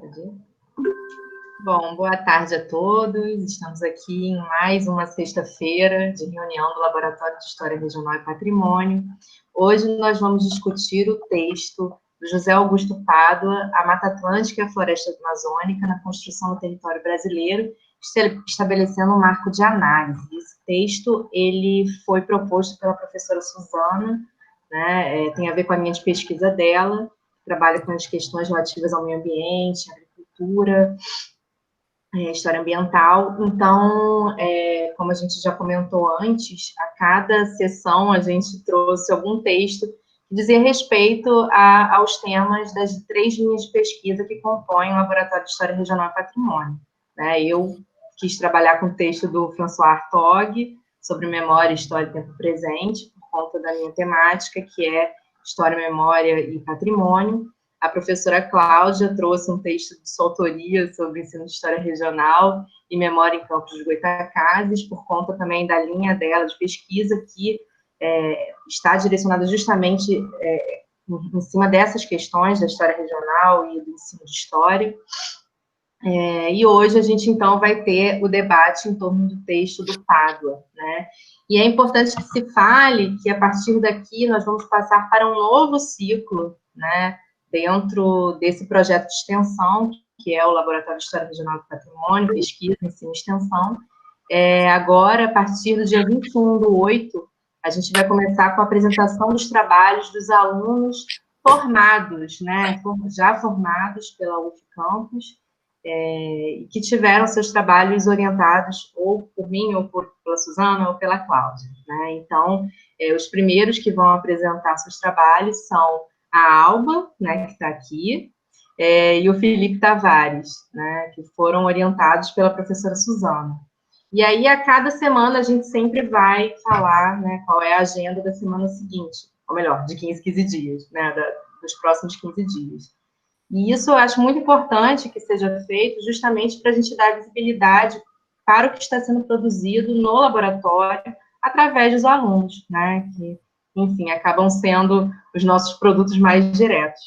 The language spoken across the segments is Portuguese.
Pode ir? Bom, boa tarde a todos. Estamos aqui em mais uma sexta-feira de reunião do Laboratório de História Regional e Patrimônio. Hoje nós vamos discutir o texto do José Augusto Pádua, A Mata Atlântica e a Floresta Amazônica na Construção do Território Brasileiro, estabelecendo um marco de análise. Esse texto ele foi proposto pela professora Suzana, né, tem a ver com a linha de pesquisa dela, trabalha com as questões relativas ao meio ambiente, agricultura, história ambiental. Então, como a gente já comentou antes, a cada sessão a gente trouxe algum texto que dizia respeito aos temas das 3 linhas de pesquisa que compõem o Laboratório de História Regional e Patrimônio. Né? Eu quis trabalhar com o texto do François Hartog, sobre memória, história e tempo presente, por conta da minha temática, que é história, memória e patrimônio. A professora Cláudia trouxe um texto de sua autoria sobre ensino de história regional e memória em Campos dos Goytacazes, por conta também da linha dela de pesquisa, que está direcionada justamente em cima dessas questões da história regional e do ensino de história. E hoje a gente, então, vai ter o debate em torno do texto do Pádua, né? E é importante que se fale que, a partir daqui, nós vamos passar para um novo ciclo, né, dentro desse projeto de extensão, que é o Laboratório de História Regional do Patrimônio, Pesquisa, Ensino e Extensão. Agora, a partir do dia 21/8, a gente vai começar com a apresentação dos trabalhos dos alunos formados, né, já formados pela UF Campus, que tiveram seus trabalhos orientados ou por mim, ou pela Suzana, ou pela Cláudia. Né? Então, os primeiros que vão apresentar seus trabalhos são a Alba, né, que está aqui, e o Felipe Tavares, né, que foram orientados pela professora Suzana. E aí, a cada semana, a gente sempre vai falar, né, qual é a agenda da semana seguinte, ou melhor, de 15 dias, né, dos próximos 15 dias. E isso eu acho muito importante que seja feito justamente para a gente dar visibilidade para o que está sendo produzido no laboratório através dos alunos, né, que, enfim, acabam sendo os nossos produtos mais diretos.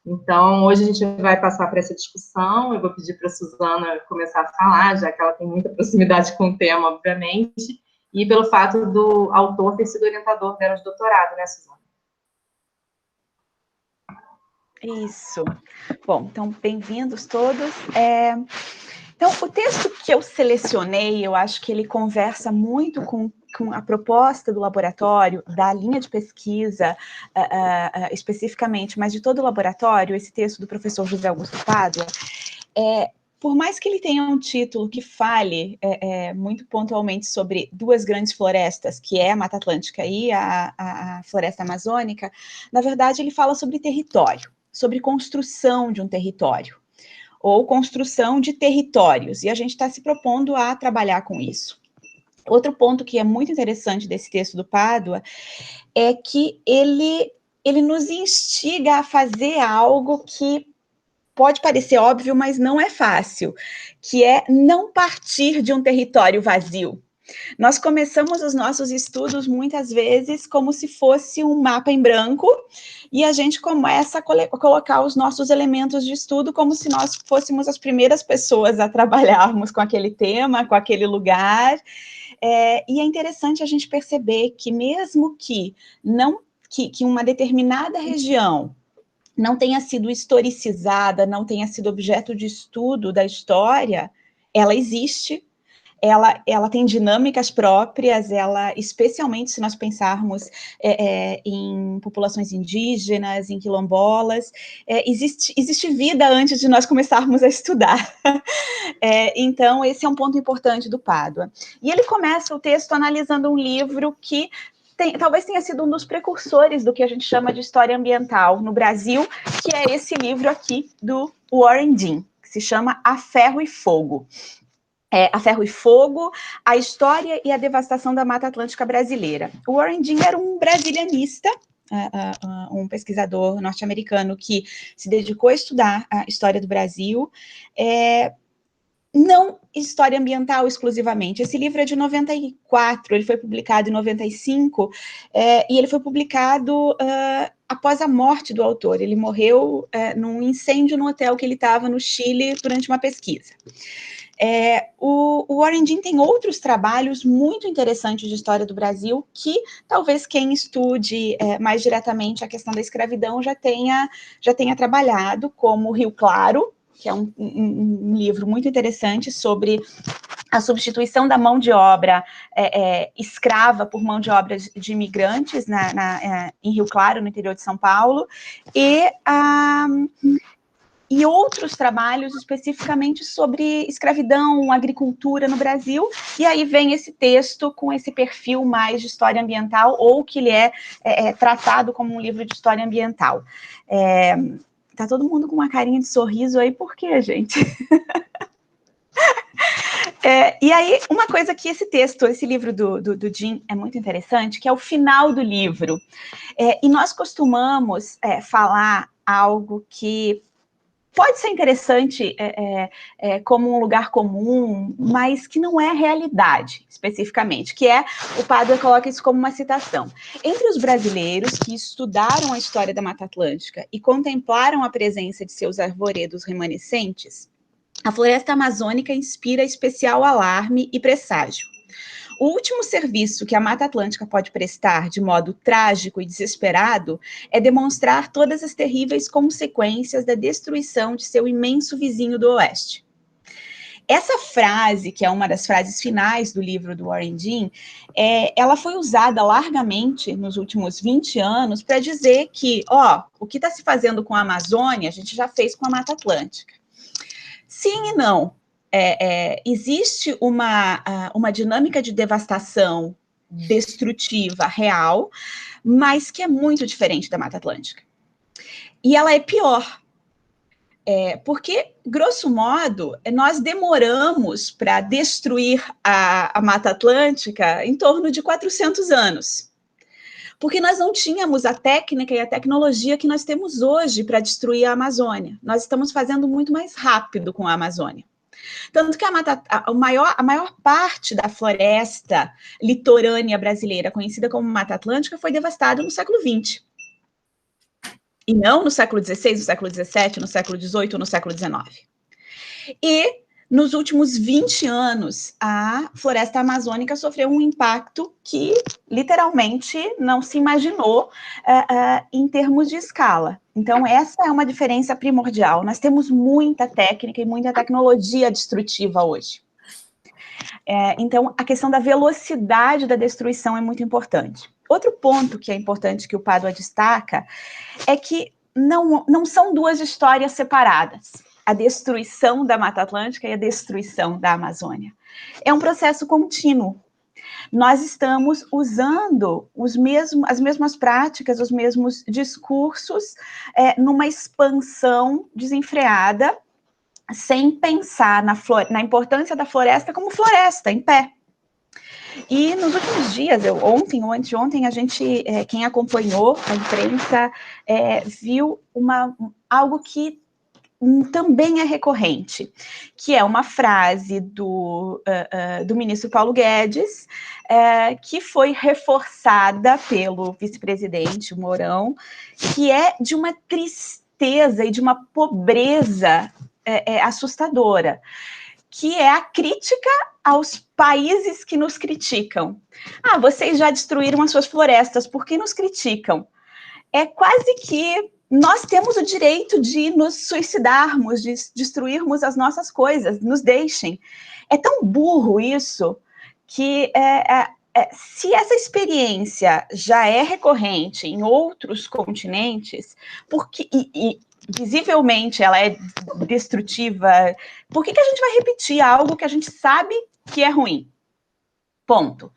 Então, hoje a gente vai passar por essa discussão, eu vou pedir para a Suzana começar a falar, já que ela tem muita proximidade com o tema, obviamente, e pelo fato do autor ter sido orientador dela de doutorado, né, Suzana? Isso. Bom, então, bem-vindos todos. Então, o texto que eu selecionei, eu acho que ele conversa muito com a proposta do laboratório, da linha de pesquisa, especificamente, mas de todo o laboratório. Esse texto do professor José Augusto Pádua, por mais que ele tenha um título que fale muito pontualmente sobre 2 grandes florestas, que é a Mata Atlântica e a Floresta Amazônica, na verdade ele fala sobre território, sobre construção de um território, ou construção de territórios, e a gente está se propondo a trabalhar com isso. Outro ponto que é muito interessante desse texto do Pádua é que ele nos instiga a fazer algo que pode parecer óbvio, mas não é fácil, que é não partir de um território vazio. Nós começamos os nossos estudos, muitas vezes, como se fosse um mapa em branco, e a gente começa a colocar os nossos elementos de estudo como se nós fôssemos as primeiras pessoas a trabalharmos com aquele tema, com aquele lugar. E é interessante a gente perceber que mesmo que uma determinada região não tenha sido historicizada, não tenha sido objeto de estudo da história, ela existe, ela tem dinâmicas próprias, especialmente se nós pensarmos em populações indígenas, em quilombolas, existe vida antes de nós começarmos a estudar. Então, esse é um ponto importante do Pádua. E ele começa o texto analisando um livro que talvez tenha sido um dos precursores do que a gente chama de história ambiental no Brasil, que é esse livro aqui do Warren Dean, que se chama A Ferro e Fogo. A Ferro e Fogo, a história e a devastação da Mata Atlântica brasileira. O Warren Dean era um brasilianista, um pesquisador norte-americano que se dedicou a estudar a história do Brasil, não história ambiental exclusivamente. Esse livro é de 94, ele foi publicado em 95, e ele foi publicado após a morte do autor. Ele morreu num incêndio no hotel que ele estava no Chile durante uma pesquisa. O Warren Dean tem outros trabalhos muito interessantes de história do Brasil que talvez quem estude mais diretamente a questão da escravidão já tenha trabalhado, como Rio Claro, que é um livro muito interessante sobre a substituição da mão de obra escrava por mão de obra de imigrantes em Rio Claro, no interior de São Paulo, e outros trabalhos especificamente sobre escravidão, agricultura no Brasil, e aí vem esse texto com esse perfil mais de história ambiental, ou que ele é tratado como um livro de história ambiental. Tá todo mundo com uma carinha de sorriso aí, por quê, gente? E aí, uma coisa que esse livro do Dean é muito interessante, que é o final do livro. E nós costumamos falar algo que pode ser interessante como um lugar comum, mas que não é realidade, especificamente, que o Padua coloca isso como uma citação. Entre os brasileiros que estudaram a história da Mata Atlântica e contemplaram a presença de seus arvoredos remanescentes, a floresta amazônica inspira especial alarme e presságio. O último serviço que a Mata Atlântica pode prestar de modo trágico e desesperado é demonstrar todas as terríveis consequências da destruição de seu imenso vizinho do oeste. Essa frase, que é uma das frases finais do livro do Warren Dean, ela foi usada largamente nos últimos 20 anos para dizer que, o que está se fazendo com a Amazônia, a gente já fez com a Mata Atlântica. Sim e não. Existe uma dinâmica de devastação destrutiva real, mas que é muito diferente da Mata Atlântica. E ela é pior, porque, grosso modo, nós demoramos para destruir a Mata Atlântica em torno de 400 anos. Porque nós não tínhamos a técnica e a tecnologia que nós temos hoje para destruir a Amazônia. Nós estamos fazendo muito mais rápido com a Amazônia. Tanto que a maior parte da floresta litorânea brasileira, conhecida como Mata Atlântica, foi devastada no século XX. E não no século XVI, no século XVII, no século XVIII ou no século XIX. E nos últimos 20 anos, a floresta amazônica sofreu um impacto que, literalmente, não se imaginou em termos de escala. Então, essa é uma diferença primordial. Nós temos muita técnica e muita tecnologia destrutiva hoje. Então, a questão da velocidade da destruição é muito importante. Outro ponto que é importante que o Padua destaca é que não são duas histórias separadas. A destruição da Mata Atlântica e a destruição da Amazônia. É um processo contínuo. Nós estamos usando as mesmas práticas, os mesmos discursos, numa expansão desenfreada, sem pensar na importância da floresta como floresta, em pé. E nos últimos dias, ontem ou anteontem, a gente, quem acompanhou a imprensa, viu algo que também é recorrente, que é uma frase do ministro Paulo Guedes, que foi reforçada pelo vice-presidente, o Mourão, que é de uma tristeza e de uma pobreza assustadora, que é a crítica aos países que nos criticam. Vocês já destruíram as suas florestas, por que nos criticam? É quase que nós temos o direito de nos suicidarmos, de destruirmos as nossas coisas, nos deixem. É tão burro isso, que se essa experiência já é recorrente em outros continentes, e visivelmente ela é destrutiva, por que a gente vai repetir algo que a gente sabe que é ruim? Ponto.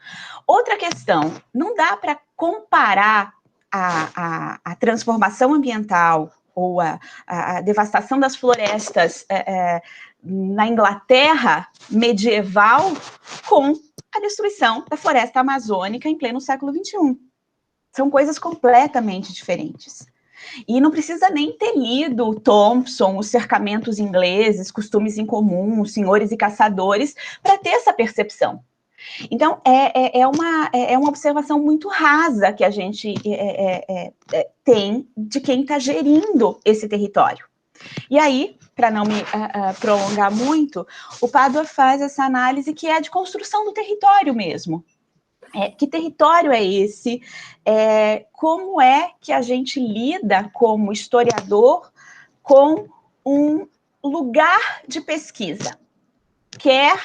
Outra questão, não dá para comparar a transformação ambiental ou a devastação das florestas na Inglaterra medieval com a destruição da floresta amazônica em pleno século XXI. São coisas completamente diferentes. E não precisa nem ter lido Thompson, Os Cercamentos Ingleses, Costumes em Comum, Senhores e Caçadores, para ter essa percepção. Então, é uma observação muito rasa que a gente tem de quem está gerindo esse território. E aí, para não me prolongar muito, o Pádua faz essa análise que é de construção do território mesmo. Que território é esse? Como é que a gente lida como historiador com um lugar de pesquisa? Quer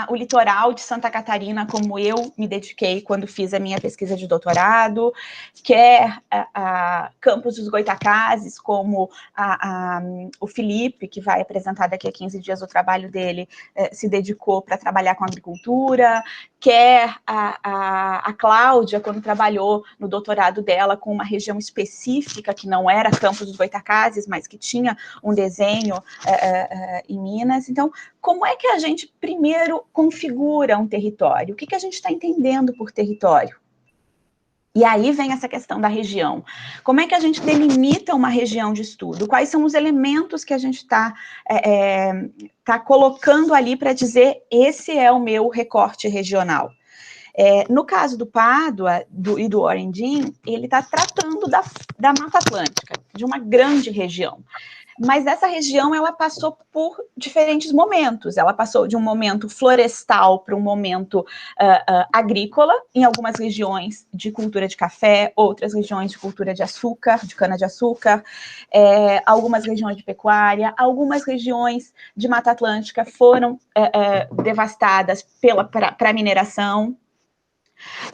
o litoral de Santa Catarina, como eu me dediquei quando fiz a minha pesquisa de doutorado, quer Campos dos Goitacazes, como o Felipe, que vai apresentar daqui a 15 dias o trabalho dele, se dedicou para trabalhar com agricultura, quer a Cláudia, quando trabalhou no doutorado dela com uma região específica, que não era Campos dos Goitacazes, mas que tinha um desenho em Minas. Então, como é que a gente primeiro configura um território? O que a gente está entendendo por território? E aí vem essa questão da região. Como é que a gente delimita uma região de estudo? Quais são os elementos que a gente está colocando ali para dizer esse é o meu recorte regional? No caso do Pádua e do Orendin, ele está tratando da Mata Atlântica, de uma grande região. Mas essa região, ela passou por diferentes momentos. Ela passou de um momento florestal para um momento agrícola, em algumas regiões de cultura de café, outras regiões de cultura de açúcar, de cana-de-açúcar, algumas regiões de pecuária, algumas regiões de Mata Atlântica foram devastadas para mineração.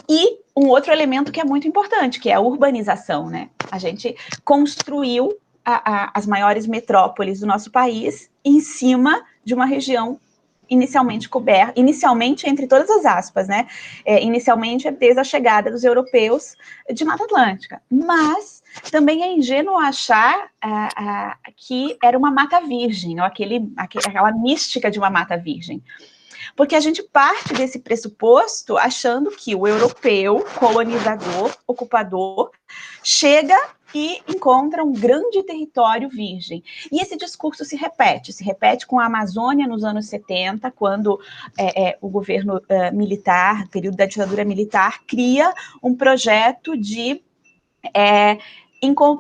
E um outro elemento que é muito importante, que é a urbanização, né? A gente construiu as maiores metrópoles do nosso país em cima de uma região inicialmente coberta, inicialmente entre todas as aspas, né? Inicialmente desde a chegada dos europeus de Mata Atlântica. Mas também é ingênuo achar que era uma mata virgem, ou aquela mística de uma mata virgem. Porque a gente parte desse pressuposto achando que o europeu, colonizador, ocupador, chega e encontra um grande território virgem. E esse discurso se repete com a Amazônia nos anos 70, quando o governo militar, período da ditadura militar, cria um projeto de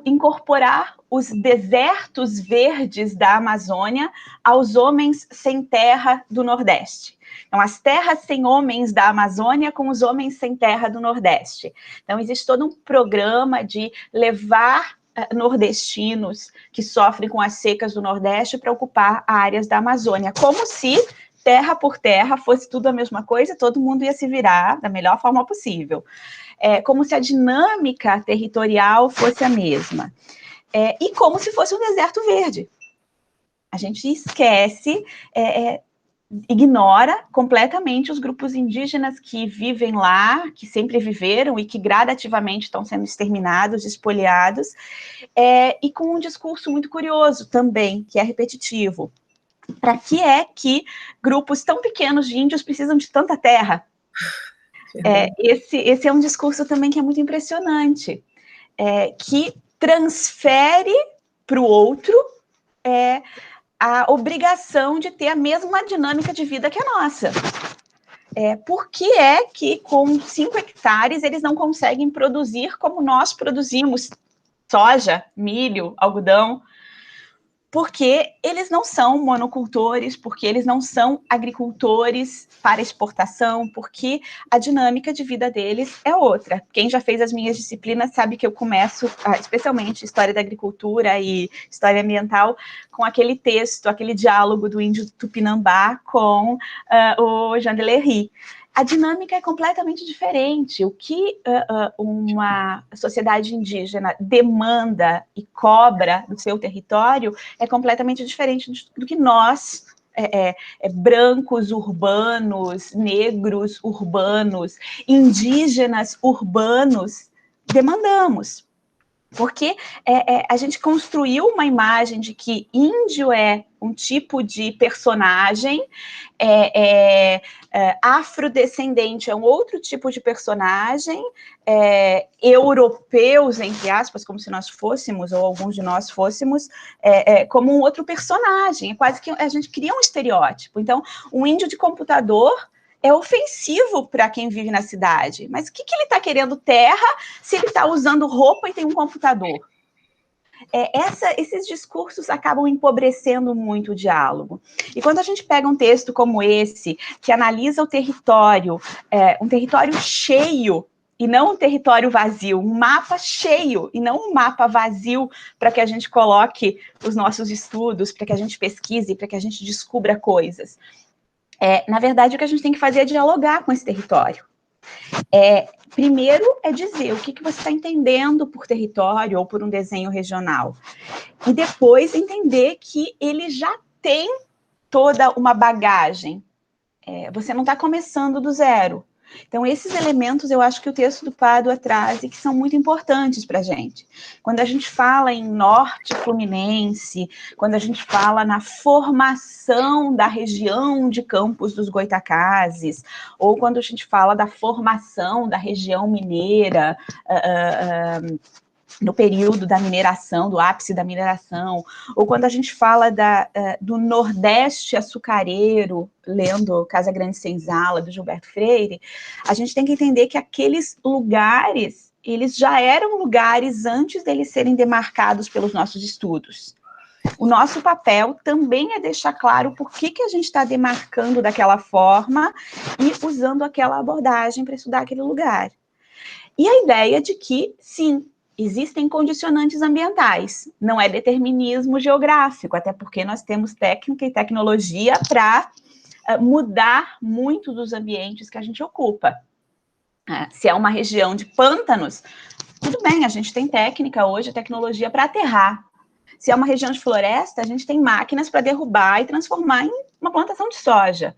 incorporar os desertos verdes da Amazônia aos homens sem terra do Nordeste. Então, as terras sem homens da Amazônia com os homens sem terra do Nordeste. Então, existe todo um programa de levar nordestinos que sofrem com as secas do Nordeste para ocupar áreas da Amazônia, como se terra por terra fosse tudo a mesma coisa, todo mundo ia se virar da melhor forma possível. Como se a dinâmica territorial fosse a mesma. E como se fosse um deserto verde. A gente esquece, ignora completamente os grupos indígenas que vivem lá, que sempre viveram e que gradativamente estão sendo exterminados, espoliados, e com um discurso muito curioso também, que é repetitivo. Para que grupos tão pequenos de índios precisam de tanta terra? Esse é um discurso também que é muito impressionante, que transfere para o outro a obrigação de ter a mesma dinâmica de vida que a nossa. Por que é que com 5 hectares eles não conseguem produzir como nós produzimos soja, milho, algodão? Porque eles não são monocultores, porque eles não são agricultores para exportação, porque a dinâmica de vida deles é outra. Quem já fez as minhas disciplinas sabe que eu começo, especialmente História da Agricultura e História Ambiental, com aquele texto, aquele diálogo do índio Tupinambá com o Jean Delery. A dinâmica é completamente diferente. O que uma sociedade indígena demanda e cobra do seu território é completamente diferente do que nós, brancos urbanos, negros urbanos, indígenas urbanos, demandamos. Porque a gente construiu uma imagem de que índio é um tipo de personagem, afrodescendente é um outro tipo de personagem, europeus, entre aspas, como se nós fôssemos, ou alguns de nós fôssemos, como um outro personagem. É quase que a gente cria um estereótipo. Então, um índio de computador é ofensivo para quem vive na cidade. Mas o que ele está querendo terra se ele está usando roupa e tem um computador? Esses discursos acabam empobrecendo muito o diálogo. E quando a gente pega um texto como esse, que analisa o território, um território cheio, e não um território vazio, um mapa cheio, e não um mapa vazio para que a gente coloque os nossos estudos, para que a gente pesquise, para que a gente descubra coisas. Na verdade, o que a gente tem que fazer é dialogar com esse território. Primeiro é dizer o que você está entendendo por território ou por um desenho regional. E depois entender que ele já tem toda uma bagagem. Você não está começando do zero. Então, esses elementos eu acho que o texto do Pádua traz e que são muito importantes para a gente. Quando a gente fala em norte fluminense, quando a gente fala na formação da região de Campos dos Goytacazes, ou quando a gente fala da formação da região mineira, no período da mineração, do ápice da mineração, ou quando a gente fala do Nordeste açucareiro, lendo Casa Grande Senzala, do Gilberto Freire, a gente tem que entender que aqueles lugares, eles já eram lugares antes deles serem demarcados pelos nossos estudos. O nosso papel também é deixar claro por que a gente está demarcando daquela forma e usando aquela abordagem para estudar aquele lugar. E a ideia de que, sim, existem condicionantes ambientais, não é determinismo geográfico, até porque nós temos técnica e tecnologia para mudar muito dos ambientes que a gente ocupa. Se é uma região de pântanos, tudo bem, a gente tem técnica hoje, tecnologia para aterrar. Se é uma região de floresta, a gente tem máquinas para derrubar e transformar em uma plantação de soja.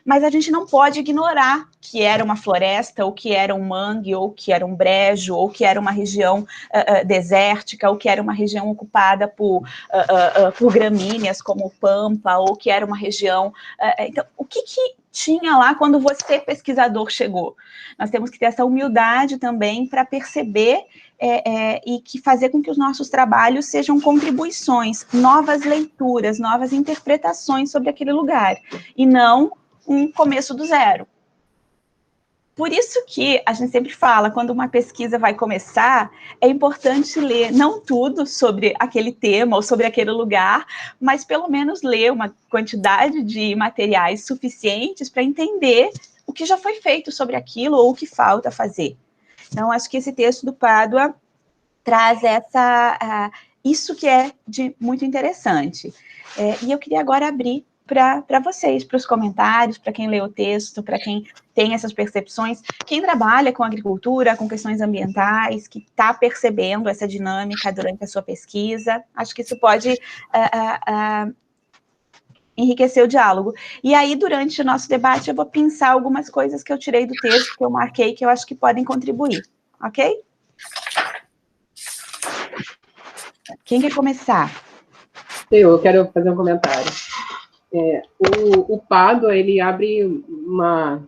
Mas a gente não pode ignorar que era uma floresta, ou que era um mangue, ou que era um brejo, ou que era uma região desértica, ou que era uma região ocupada por gramíneas, como pampa, ou que era uma região... Então, o que tinha lá quando você, pesquisador, chegou? Nós temos que ter essa humildade também para perceber e que fazer com que os nossos trabalhos sejam contribuições, novas leituras, novas interpretações sobre aquele lugar, e não um começo do zero. Por isso que a gente sempre fala, quando uma pesquisa vai começar, é importante ler não tudo sobre aquele tema ou sobre aquele lugar, mas pelo menos ler uma quantidade de materiais suficientes para entender o que já foi feito sobre aquilo ou o que falta fazer. Então, acho que esse texto do Pádua traz isso que é muito interessante. E eu queria agora abrir para vocês, para os comentários, para quem lê o texto, para quem tem essas percepções, quem trabalha com agricultura, com questões ambientais, que está percebendo essa dinâmica durante a sua pesquisa. Acho que isso pode enriquecer o diálogo. E aí, durante o nosso debate, eu vou pensar algumas coisas que eu tirei do texto, que eu marquei, que eu acho que podem contribuir. Ok? Quem quer começar? Eu quero fazer um comentário. O Pádua, ele abre um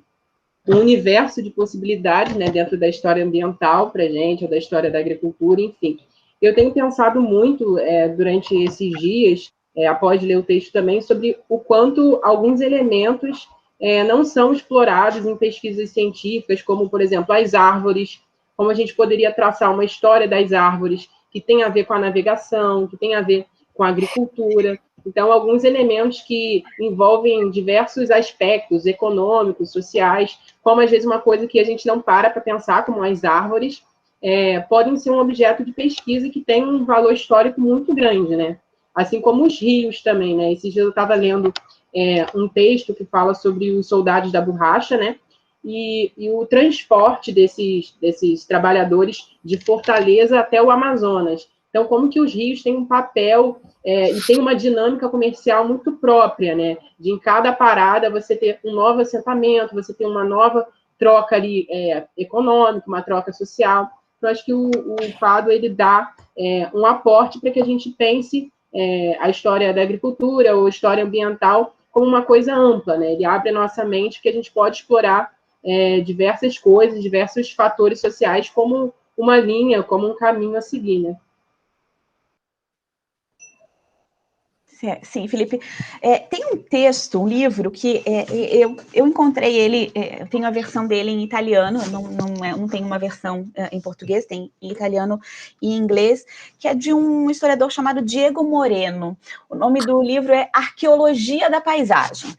universo de possibilidades, né, dentro da história ambiental para a gente, ou da história da agricultura, enfim. Eu tenho pensado muito durante esses dias, após ler o texto também, sobre o quanto alguns elementos não são explorados em pesquisas científicas, como, por exemplo, as árvores, como a gente poderia traçar uma história das árvores que tem a ver com a navegação, que tem a ver com a agricultura. Então, alguns elementos que envolvem diversos aspectos econômicos, sociais, como às vezes uma coisa que a gente não para pensar, como as árvores, podem ser um objeto de pesquisa que tem um valor histórico muito grande, né? Assim como os rios também, né? Esses dias eu estava lendo um texto que fala sobre os soldados da borracha, né? E o transporte desses trabalhadores de Fortaleza até o Amazonas. Então, como que os rios têm um papel e tem uma dinâmica comercial muito própria, né? De em cada parada você ter um novo assentamento, você ter uma nova troca ali econômica, uma troca social. Então, acho que o Pado, ele dá um aporte para que a gente pense a história da agricultura ou história ambiental como uma coisa ampla, né? Ele abre a nossa mente que a gente pode explorar diversas coisas, diversos fatores sociais como uma linha, como um caminho a seguir, né? Sim, Felipe. Tem um texto, um livro, que eu encontrei ele, eu tenho a versão dele em italiano, não tem uma versão em português, tem em italiano e em inglês, que é de um historiador chamado Diego Moreno. O nome do livro é Arqueologia da Paisagem.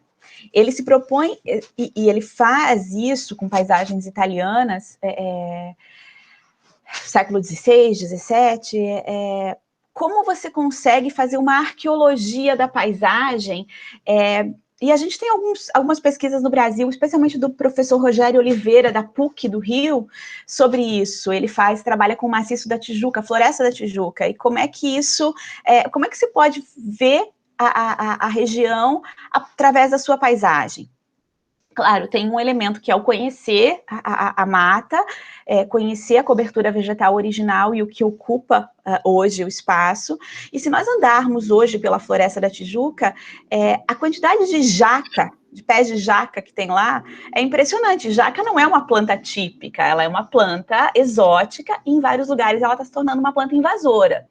Ele se propõe, e ele faz isso com paisagens italianas, século XVI, XVII, como você consegue fazer uma arqueologia da paisagem, e a gente tem algumas pesquisas no Brasil, especialmente do professor Rogério Oliveira, da PUC do Rio, sobre isso. Ele trabalha com o maciço da Tijuca, a floresta da Tijuca, e como é que se pode ver a região através da sua paisagem. Claro, tem um elemento que é o conhecer a mata, conhecer a cobertura vegetal original e o que ocupa hoje o espaço. E se nós andarmos hoje pela Floresta da Tijuca, a quantidade de jaca, de pés de jaca que tem lá, é impressionante. Jaca não é uma planta típica, ela é uma planta exótica e em vários lugares ela está se tornando uma planta invasora.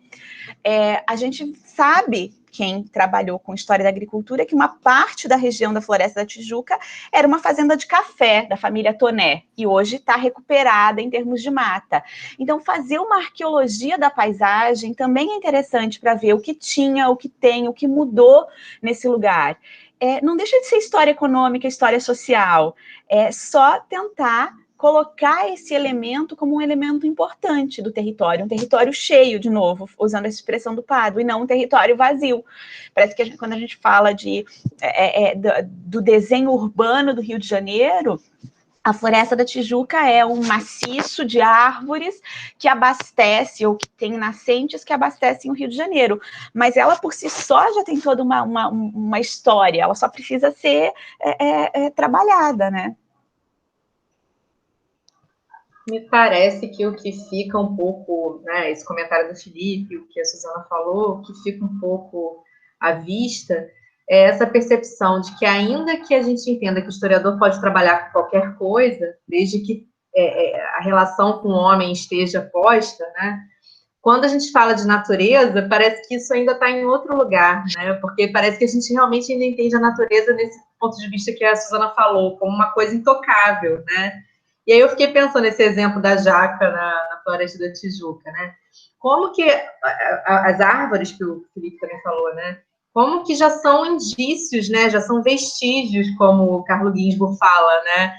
A gente sabe, quem trabalhou com história da agricultura, que uma parte da região da Floresta da Tijuca era uma fazenda de café da família Toné, e hoje está recuperada em termos de mata. Então, fazer uma arqueologia da paisagem também é interessante para ver o que tinha, o que tem, o que mudou nesse lugar. Não deixa de ser história econômica, história social, é só tentar colocar esse elemento como um elemento importante do território, um território cheio, de novo, usando essa expressão do Pado, e não um território vazio. Parece que quando a gente fala do desenho urbano do Rio de Janeiro, a Floresta da Tijuca é um maciço de árvores que abastece, ou que tem nascentes que abastecem o Rio de Janeiro. Mas ela, por si só, já tem toda uma história, ela só precisa ser trabalhada, né? Me parece que o que fica um pouco, né, esse comentário do Felipe, o que a Suzana falou, o que fica um pouco à vista é essa percepção de que, ainda que a gente entenda que o historiador pode trabalhar com qualquer coisa, desde que a relação com o homem esteja posta, né? Quando a gente fala de natureza, parece que isso ainda está em outro lugar, né? Porque parece que a gente realmente ainda entende a natureza nesse ponto de vista que a Suzana falou, como uma coisa intocável, né? E aí eu fiquei pensando nesse exemplo da jaca na Floresta da Tijuca, né? Como que as árvores, que o Felipe também falou, né? Como que já são indícios, né? Já são vestígios, como o Carlo Ginzburg fala, né?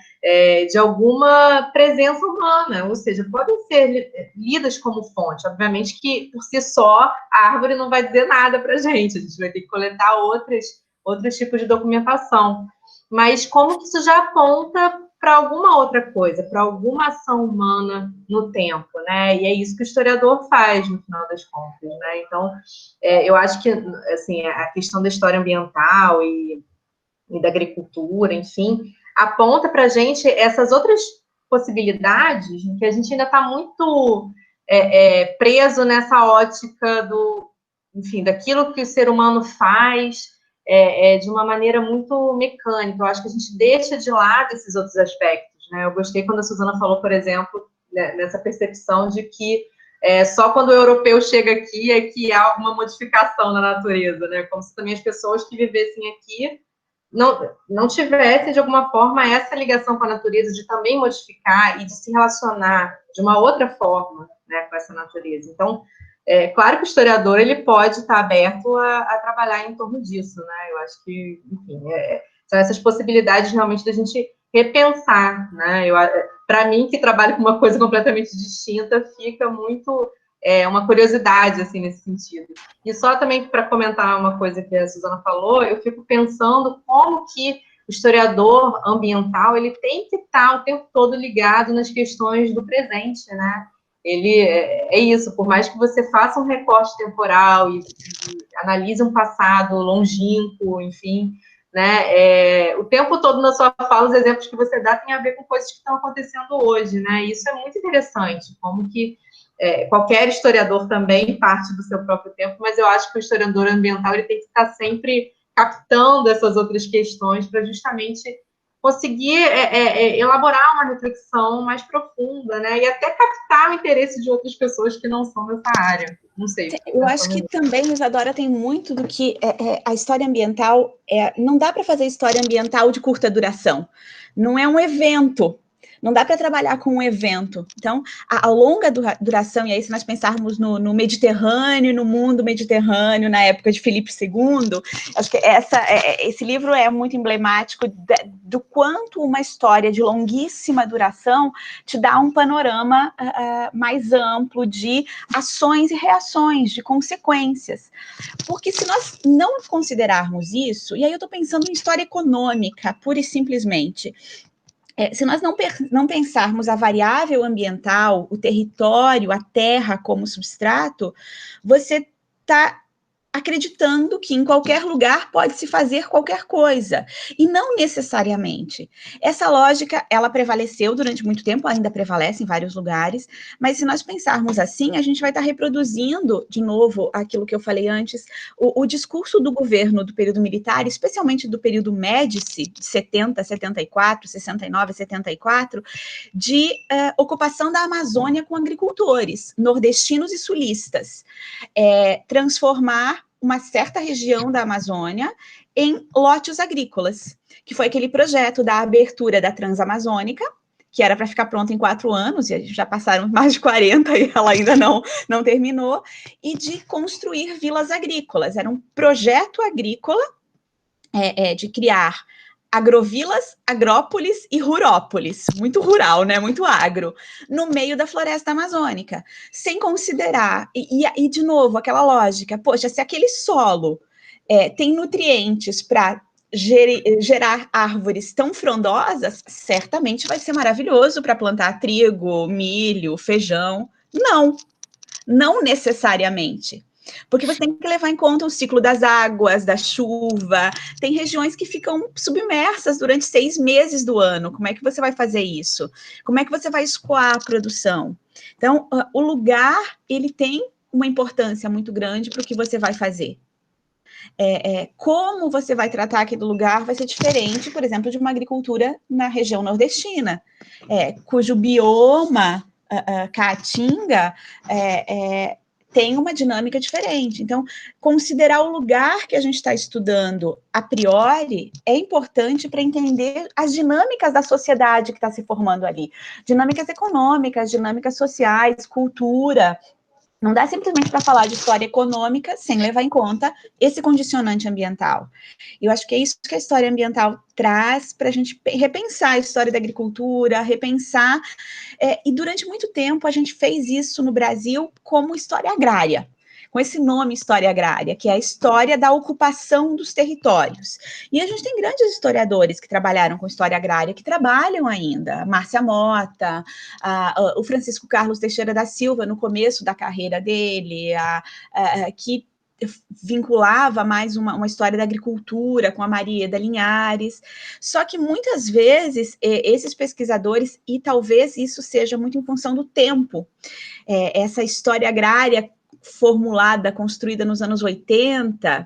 De alguma presença humana, ou seja, podem ser lidas como fonte. Obviamente que, por si só, a árvore não vai dizer nada para a gente vai ter que coletar outros tipos de documentação. Mas como que isso já aponta para alguma outra coisa, para alguma ação humana no tempo, né? E é isso que o historiador faz, no final das contas, né? Então, eu acho que, assim, a questão da história ambiental e da agricultura, enfim, aponta para a gente essas outras possibilidades em que a gente ainda está muito preso nessa ótica enfim, daquilo que o ser humano faz de uma maneira muito mecânica. Eu acho que a gente deixa de lado esses outros aspectos, né? Eu gostei quando a Suzana falou, por exemplo, né, nessa percepção de que só quando o europeu chega aqui é que há alguma modificação na natureza, né? Como se também as pessoas que vivessem aqui não tivesse, de alguma forma, essa ligação com a natureza de também modificar e de se relacionar de uma outra forma, né, com essa natureza. Então, claro que o historiador ele pode estar aberto a trabalhar em torno disso, né? Eu acho que, enfim, são essas possibilidades realmente da gente repensar, né? Para mim, que trabalho com uma coisa completamente distinta, fica muito uma curiosidade, assim, nesse sentido. E só também para comentar uma coisa que a Suzana falou, eu fico pensando como que o historiador ambiental ele tem que estar o tempo todo ligado nas questões do presente, né? Ele é isso, por mais que você faça um recorte temporal e analise um passado longínquo, enfim, né? O tempo todo na sua fala, os exemplos que você dá tem a ver com coisas que estão acontecendo hoje, né? E isso é muito interessante, como que qualquer historiador também parte do seu próprio tempo, mas eu acho que o historiador ambiental ele tem que estar sempre captando essas outras questões para justamente conseguir elaborar uma reflexão mais profunda, né? E até captar o interesse de outras pessoas que não são dessa área. Não sei. Eu acho que também, Isadora, tem muito do que a história ambiental... não dá para fazer história ambiental de curta duração. Não é um evento. Não dá para trabalhar com um evento. Então, a longa duração, e aí se nós pensarmos no Mediterrâneo, no mundo mediterrâneo, na época de Filipe II, acho que esse livro é muito emblemático do quanto uma história de longuíssima duração te dá um panorama mais amplo de ações e reações, de consequências. Porque se nós não considerarmos isso, e aí eu estou pensando em história econômica, pura e simplesmente... se nós não pensarmos a variável ambiental, o território, a terra como substrato, você está acreditando que em qualquer lugar pode se fazer qualquer coisa, e não necessariamente. Essa lógica, ela prevaleceu durante muito tempo, ainda prevalece em vários lugares, mas se nós pensarmos assim, a gente vai estar reproduzindo, de novo, aquilo que eu falei antes, o discurso do governo do período militar, especialmente do período Médici, de 70, 74, 69, 74, de ocupação da Amazônia com agricultores, nordestinos e sulistas, transformar uma certa região da Amazônia em lotes agrícolas, que foi aquele projeto da abertura da Transamazônica, que era para ficar pronta em 4 anos, e já passaram mais de 40 e ela ainda não terminou, e de construir vilas agrícolas. Era um projeto agrícola de criar agrovilas, agrópolis e rurópolis, muito rural, né, muito agro, no meio da floresta amazônica, sem considerar, e de novo, aquela lógica, poxa, se aquele solo tem nutrientes para gerar árvores tão frondosas, certamente vai ser maravilhoso para plantar trigo, milho, feijão. Não necessariamente. Porque você tem que levar em conta o ciclo das águas, da chuva. Tem regiões que ficam submersas durante 6 meses do ano. Como é que você vai fazer isso? Como é que você vai escoar a produção? Então, o lugar, ele tem uma importância muito grande para o que você vai fazer. Como você vai tratar aquele lugar vai ser diferente, por exemplo, de uma agricultura na região nordestina, cujo bioma, caatinga, tem uma dinâmica diferente. Então, considerar o lugar que a gente está estudando a priori é importante para entender as dinâmicas da sociedade que está se formando ali. Dinâmicas econômicas, dinâmicas sociais, cultura. Não dá simplesmente para falar de história econômica sem levar em conta esse condicionante ambiental. Eu acho que é isso que a história ambiental traz para a gente repensar a história da agricultura, repensar. E durante muito tempo a gente fez isso no Brasil como história agrária, com esse nome história agrária, que é a história da ocupação dos territórios. E a gente tem grandes historiadores que trabalharam com história agrária, que trabalham ainda, a Márcia Mota, o Francisco Carlos Teixeira da Silva, no começo da carreira dele, que vinculava mais uma história da agricultura com a Marieda Linhares, só que muitas vezes esses pesquisadores, e talvez isso seja muito em função do tempo, essa história agrária formulada, construída nos anos 80,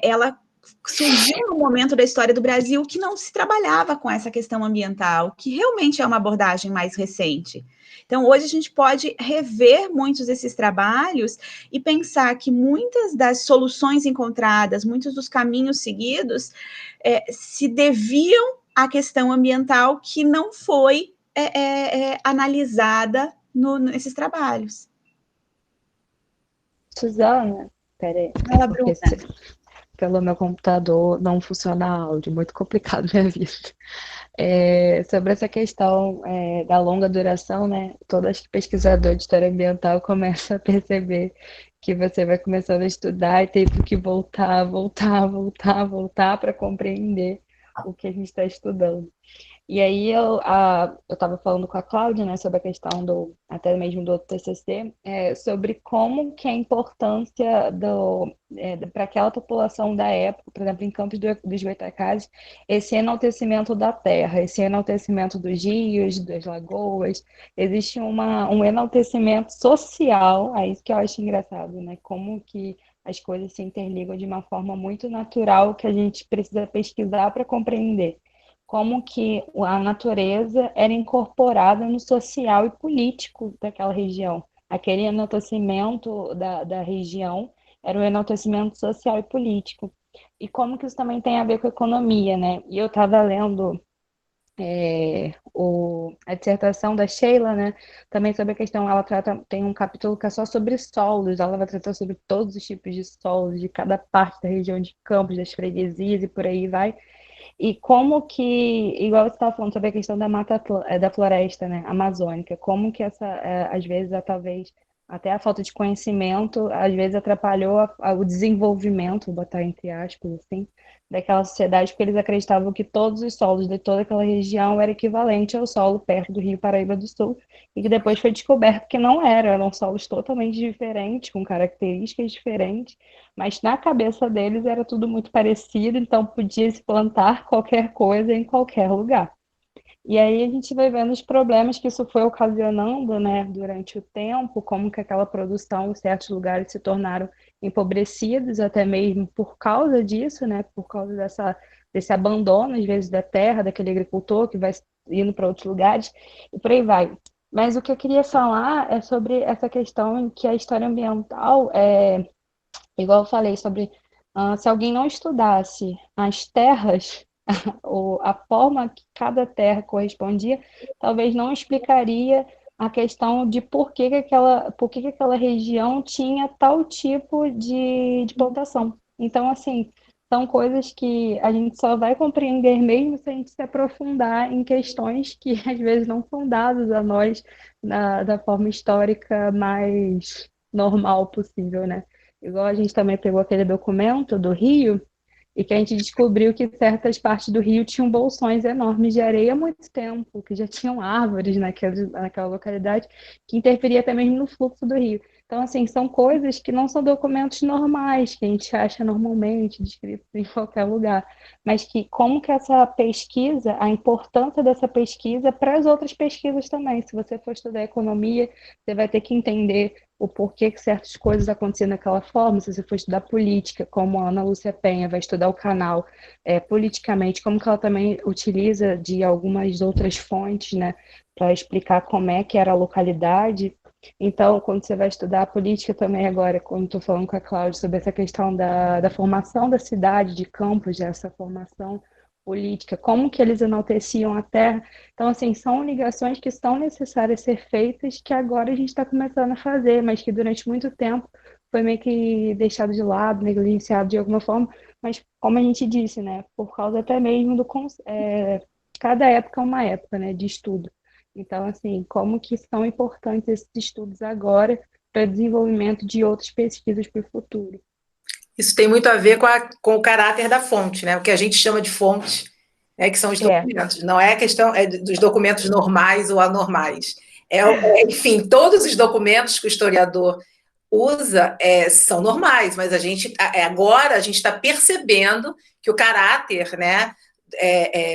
ela surgiu num momento da história do Brasil que não se trabalhava com essa questão ambiental, que realmente é uma abordagem mais recente. Então, hoje a gente pode rever muitos desses trabalhos e pensar que muitas das soluções encontradas, muitos dos caminhos seguidos, se deviam à questão ambiental que não foi analisada nesses trabalhos. Suzana, peraí. Fala, Bruna. Pelo meu computador não funciona áudio, muito complicado minha vida. Sobre essa questão da longa duração, né? Todo pesquisador de história ambiental começa a perceber que você vai começando a estudar e tem que voltar para compreender o que a gente está estudando. E aí eu estava falando com a Cláudia, né, sobre a questão até mesmo do TCC, sobre como que a importância para aquela população da época, por exemplo, em Campos dos Goytacazes, esse enaltecimento da terra, esse enaltecimento dos rios, das lagoas, existe um enaltecimento social, é isso que eu acho engraçado, né, como que as coisas se interligam de uma forma muito natural que a gente precisa pesquisar para compreender como que a natureza era incorporada no social e político daquela região. Aquele enaltecimento da região era um enaltecimento social e político. E como que isso também tem a ver com a economia, né? E eu estava lendo a dissertação da Sheila, né? Também sobre a questão, tem um capítulo que é só sobre solos, ela vai tratar sobre todos os tipos de solos, de cada parte da região de Campos, das freguesias e por aí vai. E como que, igual você estava falando sobre a questão da floresta, né, amazônica, como que às vezes, talvez, até a falta de conhecimento, às vezes atrapalhou o desenvolvimento, vou botar entre aspas, assim, daquela sociedade, porque eles acreditavam que todos os solos de toda aquela região eram equivalentes ao solo perto do Rio Paraíba do Sul, e que depois foi descoberto que não eram solos totalmente diferentes, com características diferentes, mas na cabeça deles era tudo muito parecido, então podia se plantar qualquer coisa em qualquer lugar. E aí a gente vai vendo os problemas que isso foi ocasionando, né, durante o tempo, como que aquela produção em certos lugares se tornaram empobrecidos, até mesmo por causa disso, né, por causa desse abandono, às vezes, da terra, daquele agricultor que vai indo para outros lugares, e por aí vai. Mas o que eu queria falar é sobre essa questão em que a história ambiental igual eu falei sobre se alguém não estudasse as terras, ou a forma que cada terra correspondia, talvez não explicaria a questão de por que aquela região tinha tal tipo de plantação. Então, assim, são coisas que a gente só vai compreender mesmo se a gente se aprofundar em questões que às vezes não são dadas a nós da forma histórica mais normal possível, né? Igual a gente também pegou aquele documento do Rio, e que a gente descobriu que certas partes do Rio tinham bolsões enormes de areia há muito tempo, que já tinham árvores naquela localidade, que interferia até mesmo no fluxo do rio. Então, assim, são coisas que não são documentos normais, que a gente acha normalmente descritos em qualquer lugar, mas que como que essa pesquisa, a importância dessa pesquisa para as outras pesquisas também. Se você for estudar economia, você vai ter que entender o porquê que certas coisas aconteciam daquela forma. Se você for estudar política, como a Ana Lúcia Penha vai estudar o canal politicamente, como que ela também utiliza de algumas outras fontes, né, para explicar como é que era a localidade. Então, quando você vai estudar a política também agora, quando estou falando com a Cláudia sobre essa questão da formação da cidade, de Campos, dessa formação política, como que eles enalteciam a terra. Então, assim, são ligações que são necessárias ser feitas, que agora a gente está começando a fazer, mas que durante muito tempo foi meio que deixado de lado, negligenciado de alguma forma, mas como a gente disse, né, por causa até mesmo cada época é uma época, né, de estudo. Então, assim, como que são importantes esses estudos agora para o desenvolvimento de outras pesquisas para o futuro. Isso tem muito a ver com o caráter da fonte, né? O que a gente chama de fonte, que são os documentos. Não é a questão dos documentos normais ou anormais. Enfim, todos os documentos que o historiador usa são normais, mas agora a gente está percebendo que o caráter, né,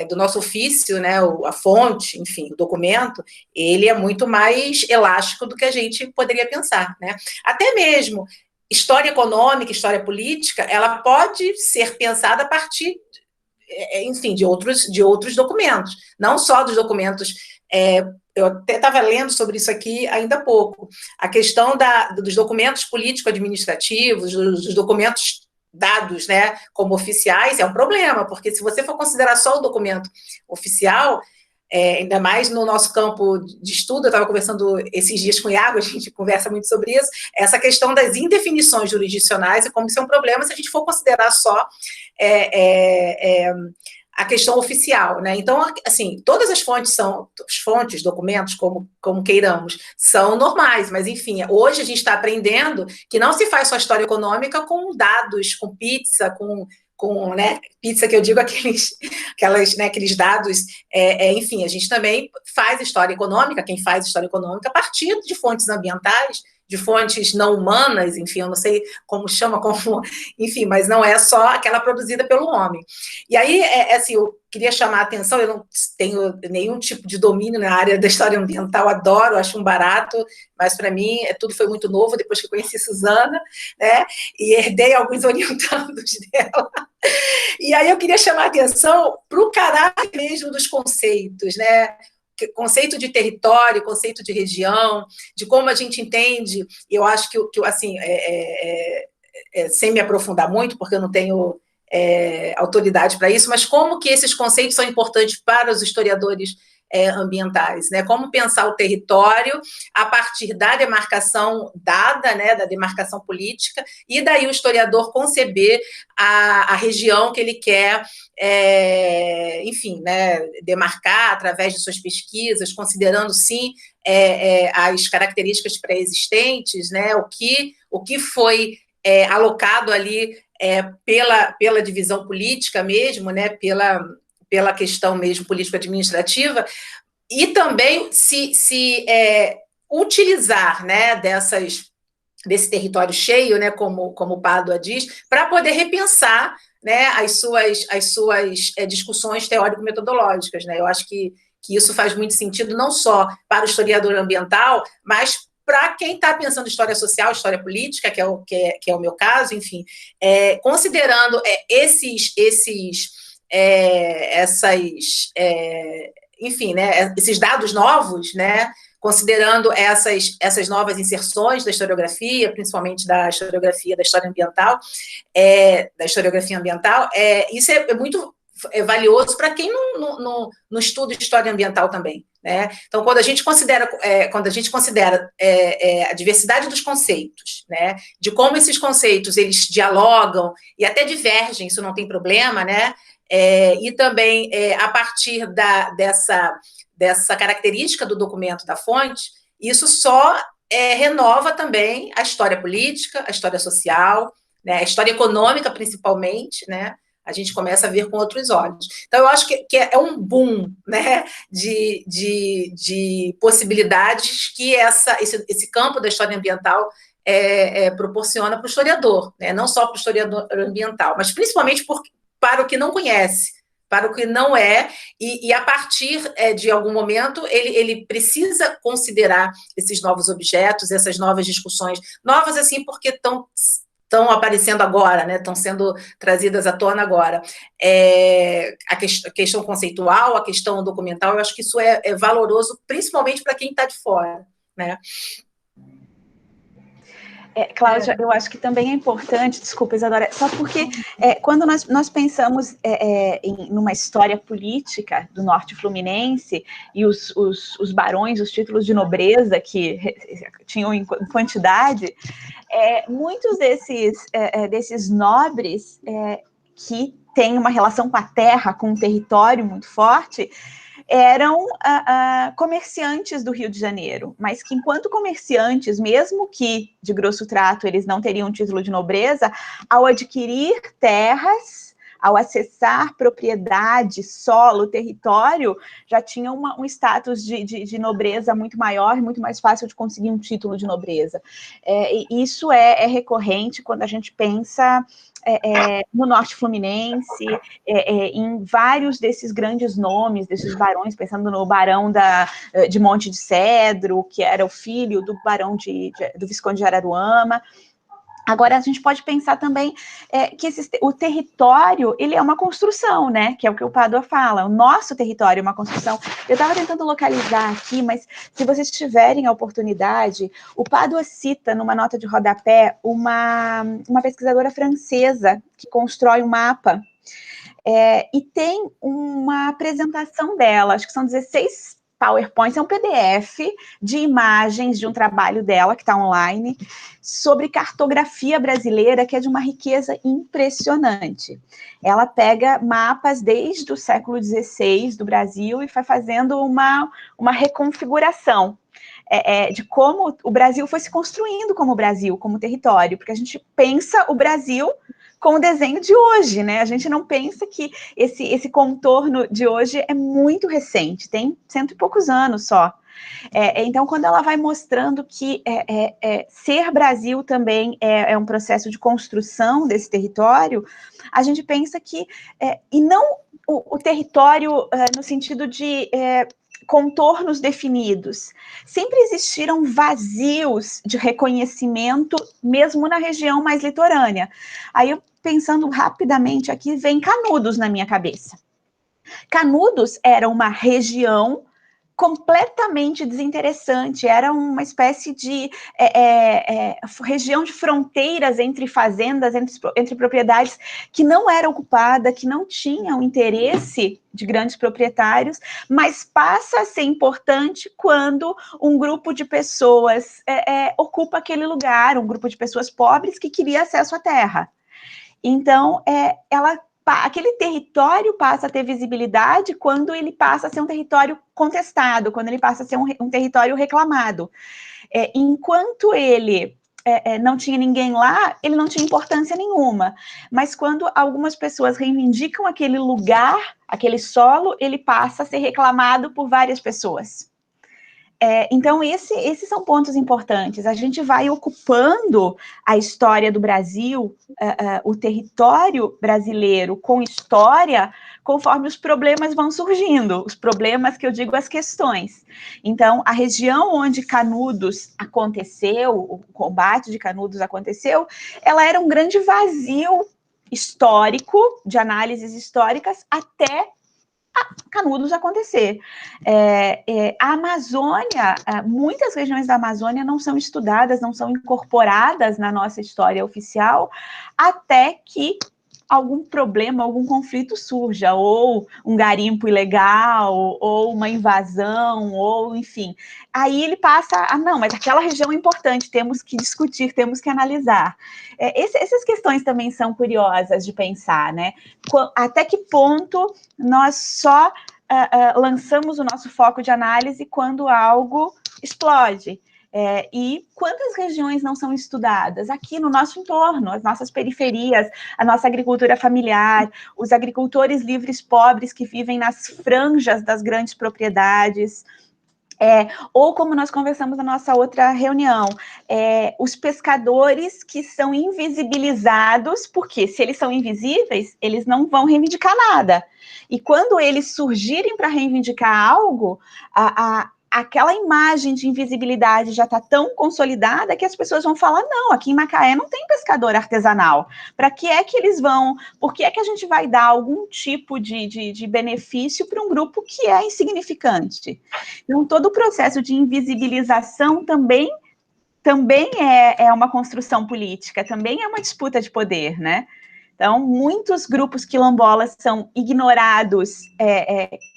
do nosso ofício, né, a fonte, enfim, o documento, ele é muito mais elástico do que a gente poderia pensar, né? Até mesmo história econômica, história política, ela pode ser pensada a partir, enfim, de outros documentos, não só dos documentos. Eu até estava lendo sobre isso aqui ainda há pouco. A questão dos documentos político-administrativos, dos documentos dados, né, como oficiais, é um problema, porque se você for considerar só o documento oficial, ainda mais no nosso campo de estudo, eu estava conversando esses dias com o Iago, a gente conversa muito sobre isso, essa questão das indefinições jurisdicionais e como isso é um problema se a gente for considerar só a questão oficial, né? Então, assim, todas as fontes, documentos, como queiramos, são normais, mas, enfim, hoje a gente está aprendendo que não se faz só história econômica com dados, com pizza, com né, pizza, que eu digo aqueles dados, enfim, a gente também faz história econômica, quem faz história econômica a partir de fontes ambientais, de fontes não humanas, enfim, eu não sei como chama, enfim, mas não é só aquela produzida pelo homem. E aí, assim, eu queria chamar a atenção, eu não tenho nenhum tipo de domínio na área da história ambiental, adoro, acho um barato, mas para mim tudo foi muito novo, depois que eu conheci Suzana, né, e herdei alguns orientandos dela. E aí eu queria chamar a atenção para o caráter mesmo dos conceitos, né, conceito de território, conceito de região, de como a gente entende, e eu acho que assim, sem me aprofundar muito, porque eu não tenho autoridade para isso, mas como que esses conceitos são importantes para os historiadores ambientais, né? Como pensar o território a partir da demarcação dada, né, da demarcação política, e daí o historiador conceber a região que ele quer, enfim, né, demarcar através de suas pesquisas, considerando, sim, as características pré-existentes, né, o que foi alocado ali pela divisão política mesmo, né, pela questão mesmo político-administrativa, e também se utilizar, né, desse território cheio, né, como o Pádua diz, para poder repensar, né, as suas discussões teórico-metodológicas, né? Eu acho que isso faz muito sentido não só para o historiador ambiental, mas para quem está pensando história social, história política, que é o meu caso, enfim, considerando enfim, né, esses dados novos, né, considerando essas novas inserções da historiografia, principalmente da historiografia da história ambiental, da historiografia ambiental, isso é muito valioso para quem não estuda história ambiental também, né? Então, quando a gente considera a diversidade dos conceitos, né, de como esses conceitos eles dialogam e até divergem, isso não tem problema, né? E também a partir dessa característica do documento da fonte, isso só renova também a história política, a história social, né, a história econômica, principalmente, né? A gente começa a ver com outros olhos. Então, eu acho que é um boom, né, de possibilidades que esse campo da história ambiental proporciona para o historiador, né? Não só para o historiador ambiental, mas principalmente para o que não conhece, para o que não é, e a partir de algum momento ele precisa considerar esses novos objetos, essas novas discussões, novas assim porque estão aparecendo agora, né? Estão sendo trazidas à tona agora. A questão conceitual, a questão documental, eu acho que isso é valoroso, principalmente para quem está de fora, né? Cláudia, eu acho que também é importante, desculpa, Isadora, só porque quando nós pensamos numa história política do norte fluminense e os barões, os títulos de nobreza que tinham em quantidade, muitos desses nobres que têm uma relação com a terra, com o território muito forte, eram comerciantes do Rio de Janeiro, mas que enquanto comerciantes, mesmo que de grosso trato eles não teriam título de nobreza, ao adquirir terras, ao acessar propriedade, solo, território, já tinham um status de nobreza muito maior e muito mais fácil de conseguir um título de nobreza. E isso é recorrente quando a gente pensa no norte fluminense, em vários desses grandes nomes, desses barões, pensando no barão de Monte de Cedro, que era o filho do barão do Visconde de Araruama. Agora, a gente pode pensar também que o território, ele é uma construção, né? Que é o que o Pádua fala, o nosso território é uma construção. Eu estava tentando localizar aqui, mas se vocês tiverem a oportunidade, o Pádua cita numa nota de rodapé uma pesquisadora francesa que constrói um mapa, e tem uma apresentação dela, acho que são 16 PowerPoints, é um PDF de imagens de um trabalho dela, que está online, sobre cartografia brasileira, que é de uma riqueza impressionante. Ela pega mapas desde o século XVI do Brasil e vai fazendo uma reconfiguração de como o Brasil foi se construindo como Brasil, como território, porque a gente pensa o Brasil com o desenho de hoje, né? A gente não pensa que esse contorno de hoje é muito recente, tem 100 e poucos anos só. Então, quando ela vai mostrando que ser Brasil também é um processo de construção desse território, a gente pensa que, e não o território no sentido de contornos definidos, sempre existiram vazios de reconhecimento, mesmo na região mais litorânea. Aí, eu, pensando rapidamente aqui, vem Canudos na minha cabeça. Canudos era uma região completamente desinteressante, era uma espécie de região de fronteiras entre fazendas, entre propriedades que não era ocupada, que não tinham interesse de grandes proprietários, mas passa a ser importante quando um grupo de pessoas ocupa aquele lugar, um grupo de pessoas pobres que queria acesso à terra. Então, aquele território passa a ter visibilidade quando ele passa a ser um território contestado, quando ele passa a ser um território reclamado. Enquanto ele não tinha ninguém lá, ele não tinha importância nenhuma. Mas quando algumas pessoas reivindicam aquele lugar, aquele solo, ele passa a ser reclamado por várias pessoas. Então, esses são pontos importantes. A gente vai ocupando a história do Brasil, o território brasileiro com história, conforme os problemas vão surgindo. Os problemas que eu digo, as questões. Então, a região onde Canudos aconteceu, o combate de Canudos aconteceu, ela era um grande vazio histórico, de análises históricas, até Canudos acontecer. A Amazônia, muitas regiões da Amazônia não são estudadas, não são incorporadas na nossa história oficial, até que algum problema, algum conflito surja, ou um garimpo ilegal, ou uma invasão, ou enfim. Aí ele passa não, mas aquela região é importante, temos que discutir, temos que analisar. Essas questões também são curiosas de pensar, né? Até que ponto nós só lançamos o nosso foco de análise quando algo explode. E quantas regiões não são estudadas? Aqui no nosso entorno, as nossas periferias, a nossa agricultura familiar, os agricultores livres pobres que vivem nas franjas das grandes propriedades, ou como nós conversamos na nossa outra reunião, os pescadores que são invisibilizados, porque se eles são invisíveis, eles não vão reivindicar nada. E quando eles surgirem para reivindicar algo, aquela imagem de invisibilidade já está tão consolidada que as pessoas vão falar, não, aqui em Macaé não tem pescador artesanal. Para que é que eles vão? Por que é que a gente vai dar algum tipo de benefício para um grupo que é insignificante? Então, todo o processo de invisibilização também é uma construção política, também é uma disputa de poder, né? Então, muitos grupos quilombolas são ignorados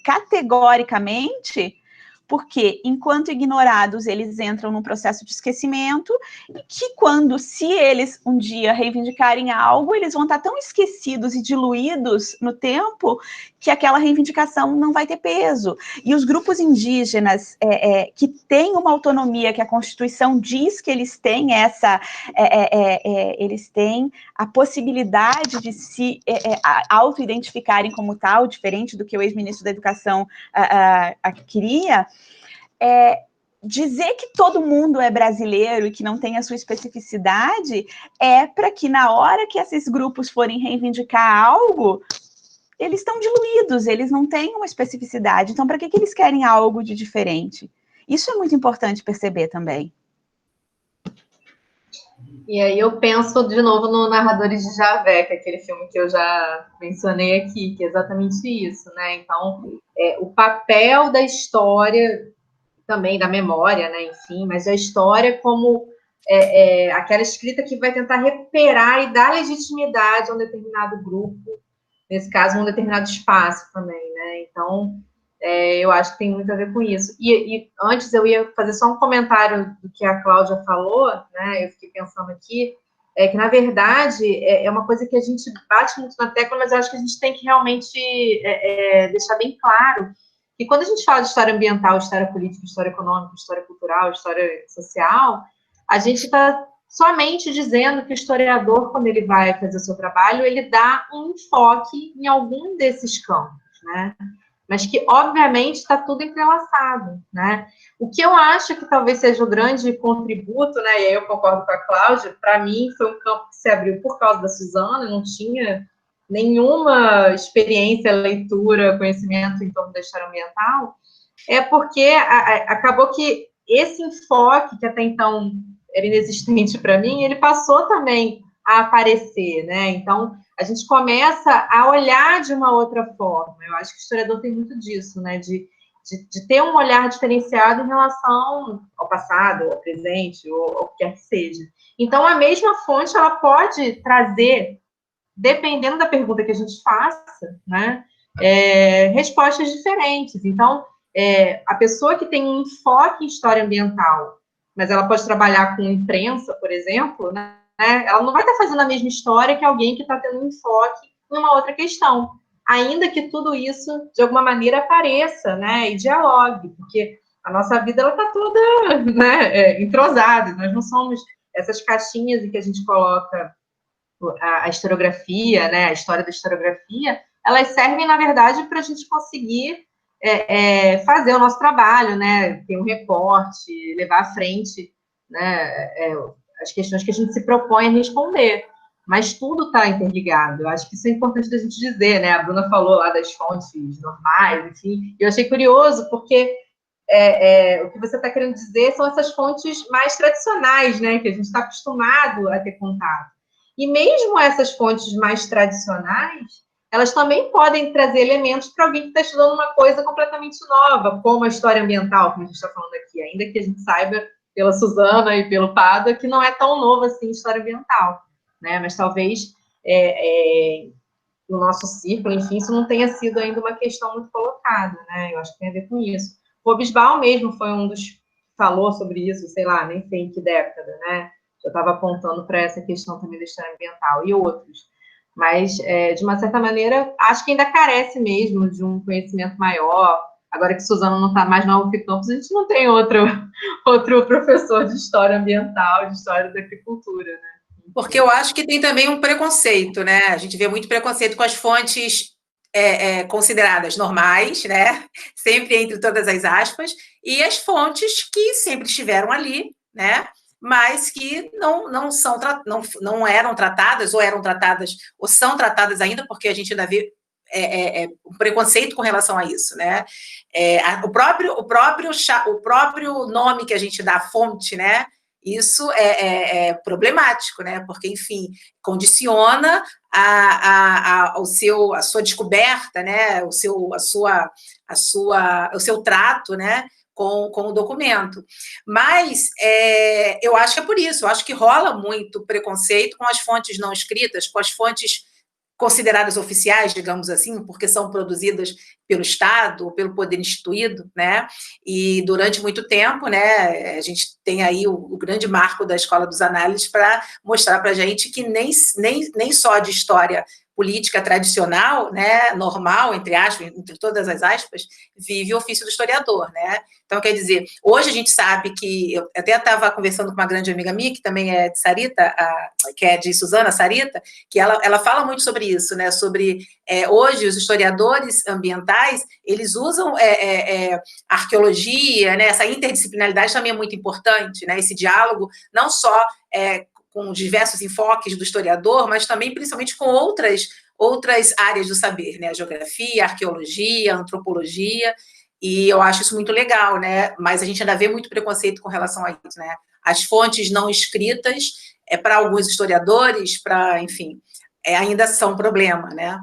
categoricamente, porque, enquanto ignorados, eles entram num processo de esquecimento, e que se eles um dia reivindicarem algo, eles vão estar tão esquecidos e diluídos no tempo, que aquela reivindicação não vai ter peso. E os grupos indígenas que têm uma autonomia, que a Constituição diz que eles têm eles têm a possibilidade de se auto-identificarem como tal, diferente do que o ex-ministro da Educação queria, dizer que todo mundo é brasileiro e que não tem a sua especificidade para que na hora que esses grupos forem reivindicar algo, eles estão diluídos, eles não têm uma especificidade. Então, para que eles querem algo de diferente? Isso é muito importante perceber também. E aí eu penso de novo no Narradores de Javé, que é aquele filme que eu já mencionei aqui, que é exatamente isso, né? Então, o papel da história, também da memória, né? Enfim, mas a história como aquela escrita que vai tentar recuperar e dar legitimidade a um determinado grupo, nesse caso, um determinado espaço também, né? Então, eu acho que tem muito a ver com isso. E antes eu ia fazer só um comentário do que a Cláudia falou, né? Eu fiquei pensando aqui, que na verdade é uma coisa que a gente bate muito na tecla, mas eu acho que a gente tem que realmente deixar bem claro que quando a gente fala de história ambiental, história política, história econômica, história cultural, história social, a gente está somente dizendo que o historiador, quando ele vai fazer o seu trabalho, ele dá um enfoque em algum desses campos, né? Mas que, obviamente, está tudo entrelaçado, né? O que eu acho que talvez seja o grande contributo, né? E aí eu concordo com a Cláudia, para mim foi um campo que se abriu por causa da Suzana, eu não tinha nenhuma experiência, leitura, conhecimento em torno da história ambiental, é porque acabou que esse enfoque, que até então era inexistente para mim, ele passou também a aparecer, né? Então, a gente começa a olhar de uma outra forma. Eu acho que o historiador tem muito disso, né? De ter um olhar diferenciado em relação ao passado, ao presente, ou ao que quer que seja. Então, a mesma fonte, ela pode trazer, dependendo da pergunta que a gente faça, né? Respostas diferentes. Então, a pessoa que tem um enfoque em história ambiental, mas ela pode trabalhar com imprensa, por exemplo, né? Ela não vai estar fazendo a mesma história que alguém que está tendo um enfoque em uma outra questão, ainda que tudo isso, de alguma maneira, apareça, né, e dialogue, porque a nossa vida está toda, né, entrosada, nós não somos essas caixinhas em que a gente coloca a historiografia, né, a história da historiografia, elas servem, na verdade, para a gente conseguir fazer o nosso trabalho, né, ter um recorte, levar à frente, né, as questões que a gente se propõe a responder. Mas tudo está interligado. Eu acho que isso é importante da gente dizer, né? A Bruna falou lá das fontes normais, enfim. Eu achei curioso, porque o que você está querendo dizer são essas fontes mais tradicionais, né? Que a gente está acostumado a ter contato. E mesmo essas fontes mais tradicionais, elas também podem trazer elementos para alguém que está estudando uma coisa completamente nova, como a história ambiental, como a gente está falando aqui, ainda que a gente saiba pela Suzana e pelo Pádua que não é tão novo assim história ambiental, né? Mas talvez no nosso círculo, enfim, isso não tenha sido ainda uma questão muito colocada, né? Eu acho que tem a ver com isso. O Bisbal mesmo foi um dos que falou sobre isso, sei lá, nem sei em que década, né? Eu estava apontando para essa questão também da história ambiental e outros. Mas, de uma certa maneira, acho que ainda carece mesmo de um conhecimento maior. Agora que Suzana não está mais na UFCampus, a gente não tem outro professor de história ambiental, de história da agricultura, né? Porque eu acho que tem também um preconceito, né? A gente vê muito preconceito com as fontes consideradas normais, né? Sempre entre todas as aspas, e as fontes que sempre estiveram ali, né? Mas que não eram tratadas, ou eram tratadas, ou são tratadas ainda, porque a gente ainda vê um preconceito com relação a isso, né? O próprio nome que a gente dá à fonte, né? Isso é problemático, né? Porque, enfim, condiciona a sua descoberta, né? O seu trato, né? Com o documento. Mas eu acho que é por isso, eu acho que rola muito preconceito com as fontes não escritas, com as fontes consideradas oficiais, digamos assim, porque são produzidas pelo Estado ou pelo poder instituído, né? E durante muito tempo, né, a gente tem aí o grande marco da Escola dos Análises para mostrar para a gente que nem só de história política tradicional, né, normal, entre aspas, entre todas as aspas, vive o ofício do historiador, né? Então, quer dizer, hoje a gente sabe que, eu até estava conversando com uma grande amiga minha, que também é de Sarita, que é de Suzana, Sarita, que ela fala muito sobre isso, né? Sobre, hoje, os historiadores ambientais, eles usam arqueologia, né? Essa interdisciplinaridade também é muito importante, né? Esse diálogo, não só com diversos enfoques do historiador, mas também, principalmente, com outras áreas do saber, né? A geografia, a arqueologia, a antropologia, e eu acho isso muito legal, né? Mas a gente ainda vê muito preconceito com relação a isso, né? As fontes não escritas, para alguns historiadores, enfim, ainda são problema, né?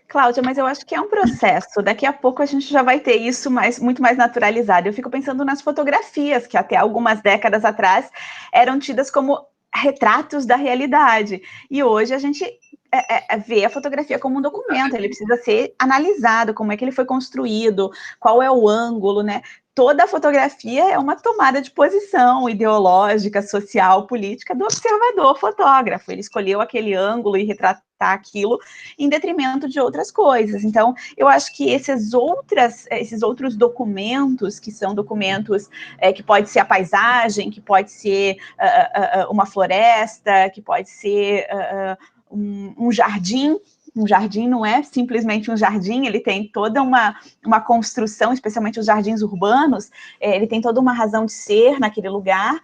Cláudia, mas eu acho que é um processo. Daqui a pouco a gente já vai ter isso muito mais naturalizado. Eu fico pensando nas fotografias, que até algumas décadas atrás eram tidas como retratos da realidade. E hoje a gente vê a fotografia como um documento, ele precisa ser analisado, como é que ele foi construído, qual é o ângulo, né? Toda a fotografia é uma tomada de posição ideológica, social, política do observador fotógrafo. Ele escolheu aquele ângulo e retratou adaptar aquilo em detrimento de outras coisas. Então, eu acho que esses outros documentos, que são documentos que pode ser a paisagem, que pode ser uma floresta, que pode ser um jardim. Um jardim não é simplesmente um jardim, ele tem toda uma construção, especialmente os jardins urbanos, ele tem toda uma razão de ser naquele lugar.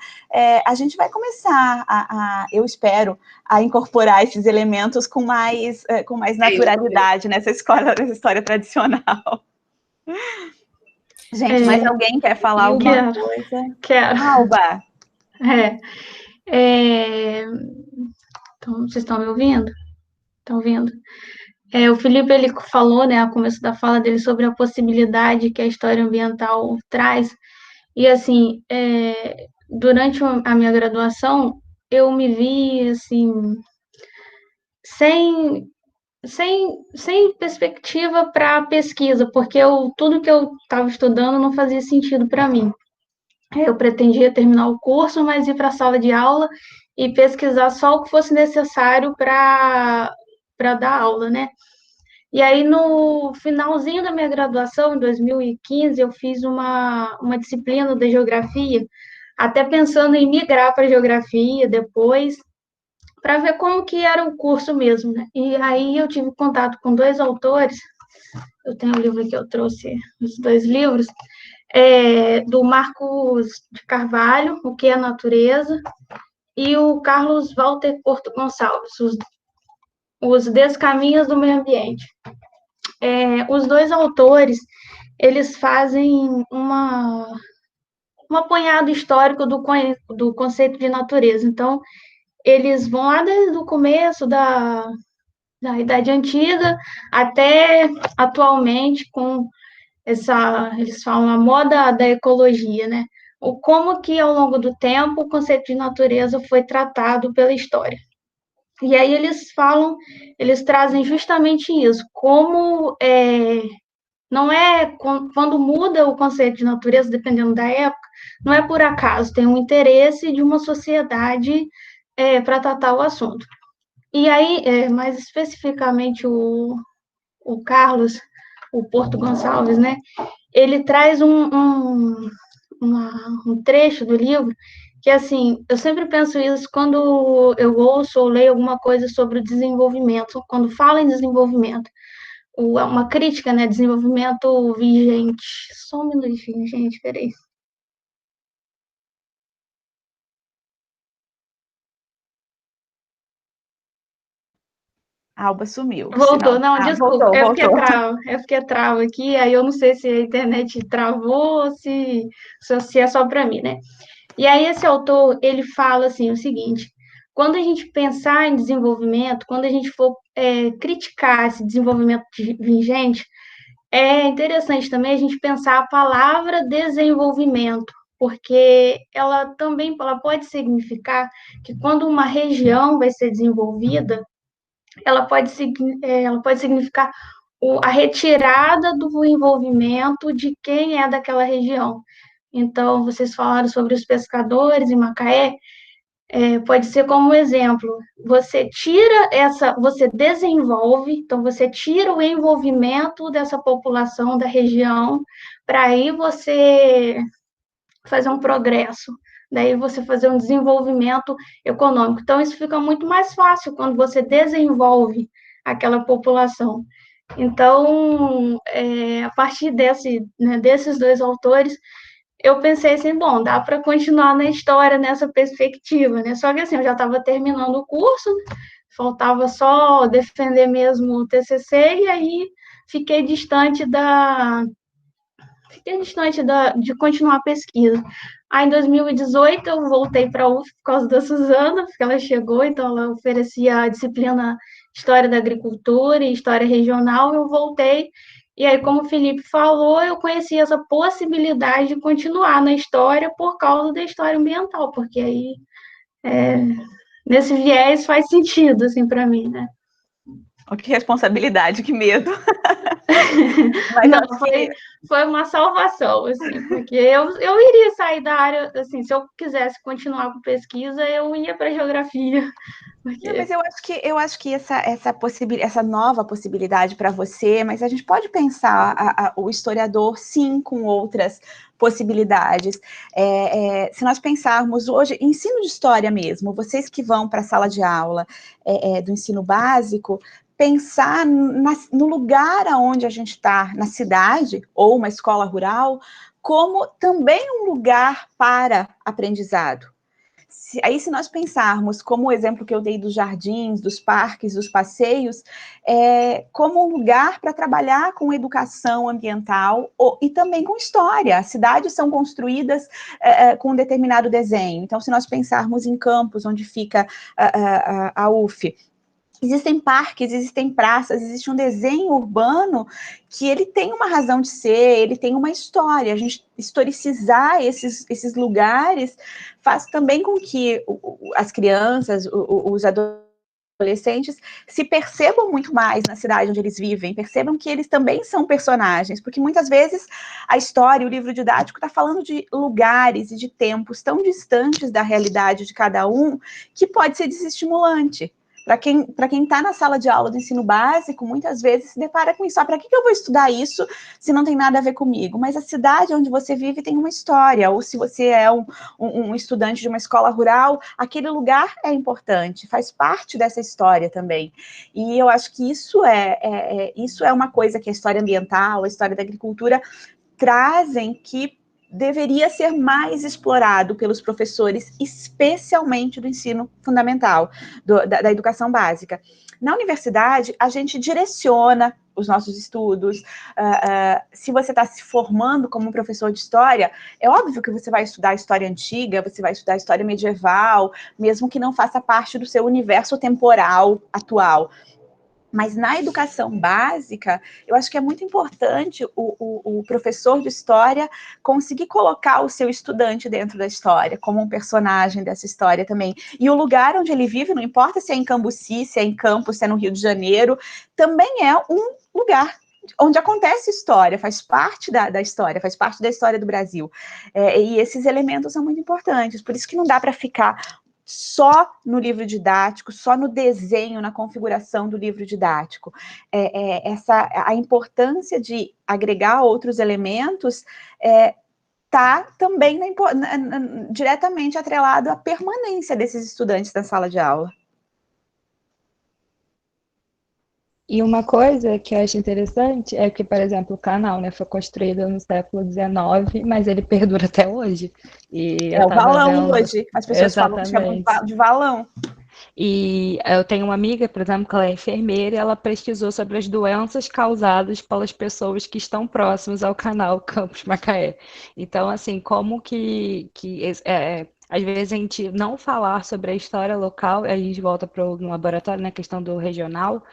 A gente vai começar eu espero, a incorporar esses elementos com mais naturalidade nessa história tradicional. Gente, mais alguém quer falar alguma coisa? Quero. Alba. Então, vocês estão me ouvindo? Estão ouvindo? O Felipe, ele falou, né, ao começo da fala dele, sobre a possibilidade que a história ambiental traz. E, assim, durante a minha graduação, eu me vi, assim, sem perspectiva para pesquisa, porque tudo que eu estava estudando não fazia sentido para mim. Eu pretendia terminar o curso, mas ir para a sala de aula e pesquisar só o que fosse necessário para dar aula, né? E aí, no finalzinho da minha graduação, em 2015, eu fiz uma disciplina de geografia, até pensando em migrar para geografia depois, para ver como que era o curso mesmo, né? E aí eu tive contato com 2 autores, eu tenho o livro aqui, eu trouxe os 2 livros, do Marcos de Carvalho, O que é Natureza, e o Carlos Walter Porto Gonçalves, Os Descaminhos do Meio Ambiente. Os 2 autores, eles fazem um apanhado histórico do conceito de natureza. Então, eles vão lá desde o começo da Idade Antiga até atualmente com eles falam a moda da ecologia, né? Como que ao longo do tempo o conceito de natureza foi tratado pela história. E aí eles trazem justamente isso, como não quando muda o conceito de natureza, dependendo da época, não é por acaso, tem um interesse de uma sociedade para tratar o assunto. E aí, mais especificamente, o Carlos, o Porto Gonçalves, né, ele traz um trecho do livro que, assim, eu sempre penso isso quando eu ouço ou leio alguma coisa sobre o desenvolvimento, quando fala em desenvolvimento, uma crítica, né, desenvolvimento vigente. Só um minutinho, gente, peraí. A Alba sumiu. Voltou, não, desculpa, voltou. É porque trava aqui, aí eu não sei se a internet travou ou se é só para mim, né? E aí esse autor, ele fala assim, o seguinte, quando a gente pensar em desenvolvimento, quando a gente for criticar esse desenvolvimento vigente, é interessante também a gente pensar a palavra desenvolvimento, porque ela pode significar que quando uma região vai ser desenvolvida, ela pode significar a retirada do envolvimento de quem é daquela região. Então, vocês falaram sobre os pescadores em Macaé, pode ser como exemplo, você desenvolve, então você tira o envolvimento dessa população da região, para aí você fazer um progresso, daí você fazer um desenvolvimento econômico. Então, isso fica muito mais fácil quando você desenvolve aquela população. Então, a partir desses 2 autores, eu pensei assim, bom, dá para continuar na história nessa perspectiva, né? Só que assim, eu já estava terminando o curso, faltava só defender mesmo o TCC, e aí fiquei distante de continuar a pesquisa. Aí, em 2018, eu voltei para a UF por causa da Suzana, porque ela chegou, então ela oferecia a disciplina História da Agricultura e História Regional, eu voltei, e aí, como o Felipe falou, eu conheci essa possibilidade de continuar na história por causa da história ambiental, porque aí, nesse viés, faz sentido, assim, para mim, né? Oh, que responsabilidade, que medo. Mas Não, acho que foi uma salvação, assim, porque eu iria sair da área, assim, se eu quisesse continuar com pesquisa, eu ia para geografia. Não, Porque... mas eu acho que essa nova possibilidade para você, mas a gente pode pensar o historiador, sim, com outras possibilidades. Se nós pensarmos hoje, ensino de história mesmo, vocês que vão para a sala de aula do ensino básico, pensar no lugar aonde a gente está, na cidade, ou uma escola rural, como também um lugar para aprendizado. Se nós pensarmos, como o exemplo que eu dei dos jardins, dos parques, dos passeios, como um lugar para trabalhar com educação ambiental e também com história. As cidades são construídas com um determinado desenho. Então, se nós pensarmos em Campos, onde fica a UF, existem parques, existem praças, existe um desenho urbano que ele tem uma razão de ser, ele tem uma história. A gente historicizar esses lugares faz também com que as crianças, os adolescentes, se percebam muito mais na cidade onde eles vivem, percebam que eles também são personagens, porque muitas vezes a história, o livro didático está falando de lugares e de tempos tão distantes da realidade de cada um, que pode ser desestimulante. Para quem está na sala de aula do ensino básico, muitas vezes se depara com isso. Para que eu vou estudar isso se não tem nada a ver comigo? Mas a cidade onde você vive tem uma história. Ou se você é um estudante de uma escola rural, aquele lugar é importante, faz parte dessa história também. E eu acho que isso é uma coisa que a história ambiental, a história da agricultura trazem, que deveria ser mais explorado pelos professores, especialmente do ensino fundamental, da educação básica. Na universidade, a gente direciona os nossos estudos. Se você está se formando como professor de história, é óbvio que você vai estudar a história antiga, você vai estudar a história medieval, mesmo que não faça parte do seu universo temporal atual. Mas na educação básica, eu acho que é muito importante o professor de história conseguir colocar o seu estudante dentro da história, como um personagem dessa história também. E o lugar onde ele vive, não importa se é em Cambuci, se é em Campos, se é no Rio de Janeiro, também é um lugar onde acontece história, faz parte da história, faz parte da história do Brasil. E esses elementos são muito importantes, por isso que não dá para ficar só no livro didático, só no desenho, na configuração do livro didático. A importância de agregar outros elementos está também diretamente atrelado à permanência desses estudantes na sala de aula. E uma coisa que eu acho interessante é que, por exemplo, o canal, né, foi construído no século XIX, mas ele perdura até hoje. E o valão hoje, as pessoas chamam de valão. E eu tenho uma amiga, por exemplo, que ela é enfermeira, e ela pesquisou sobre as doenças causadas pelas pessoas que estão próximas ao canal Campos Macaé. Então, assim, como que às vezes a gente não falar sobre a história local, a gente volta para o laboratório, na questão do regional,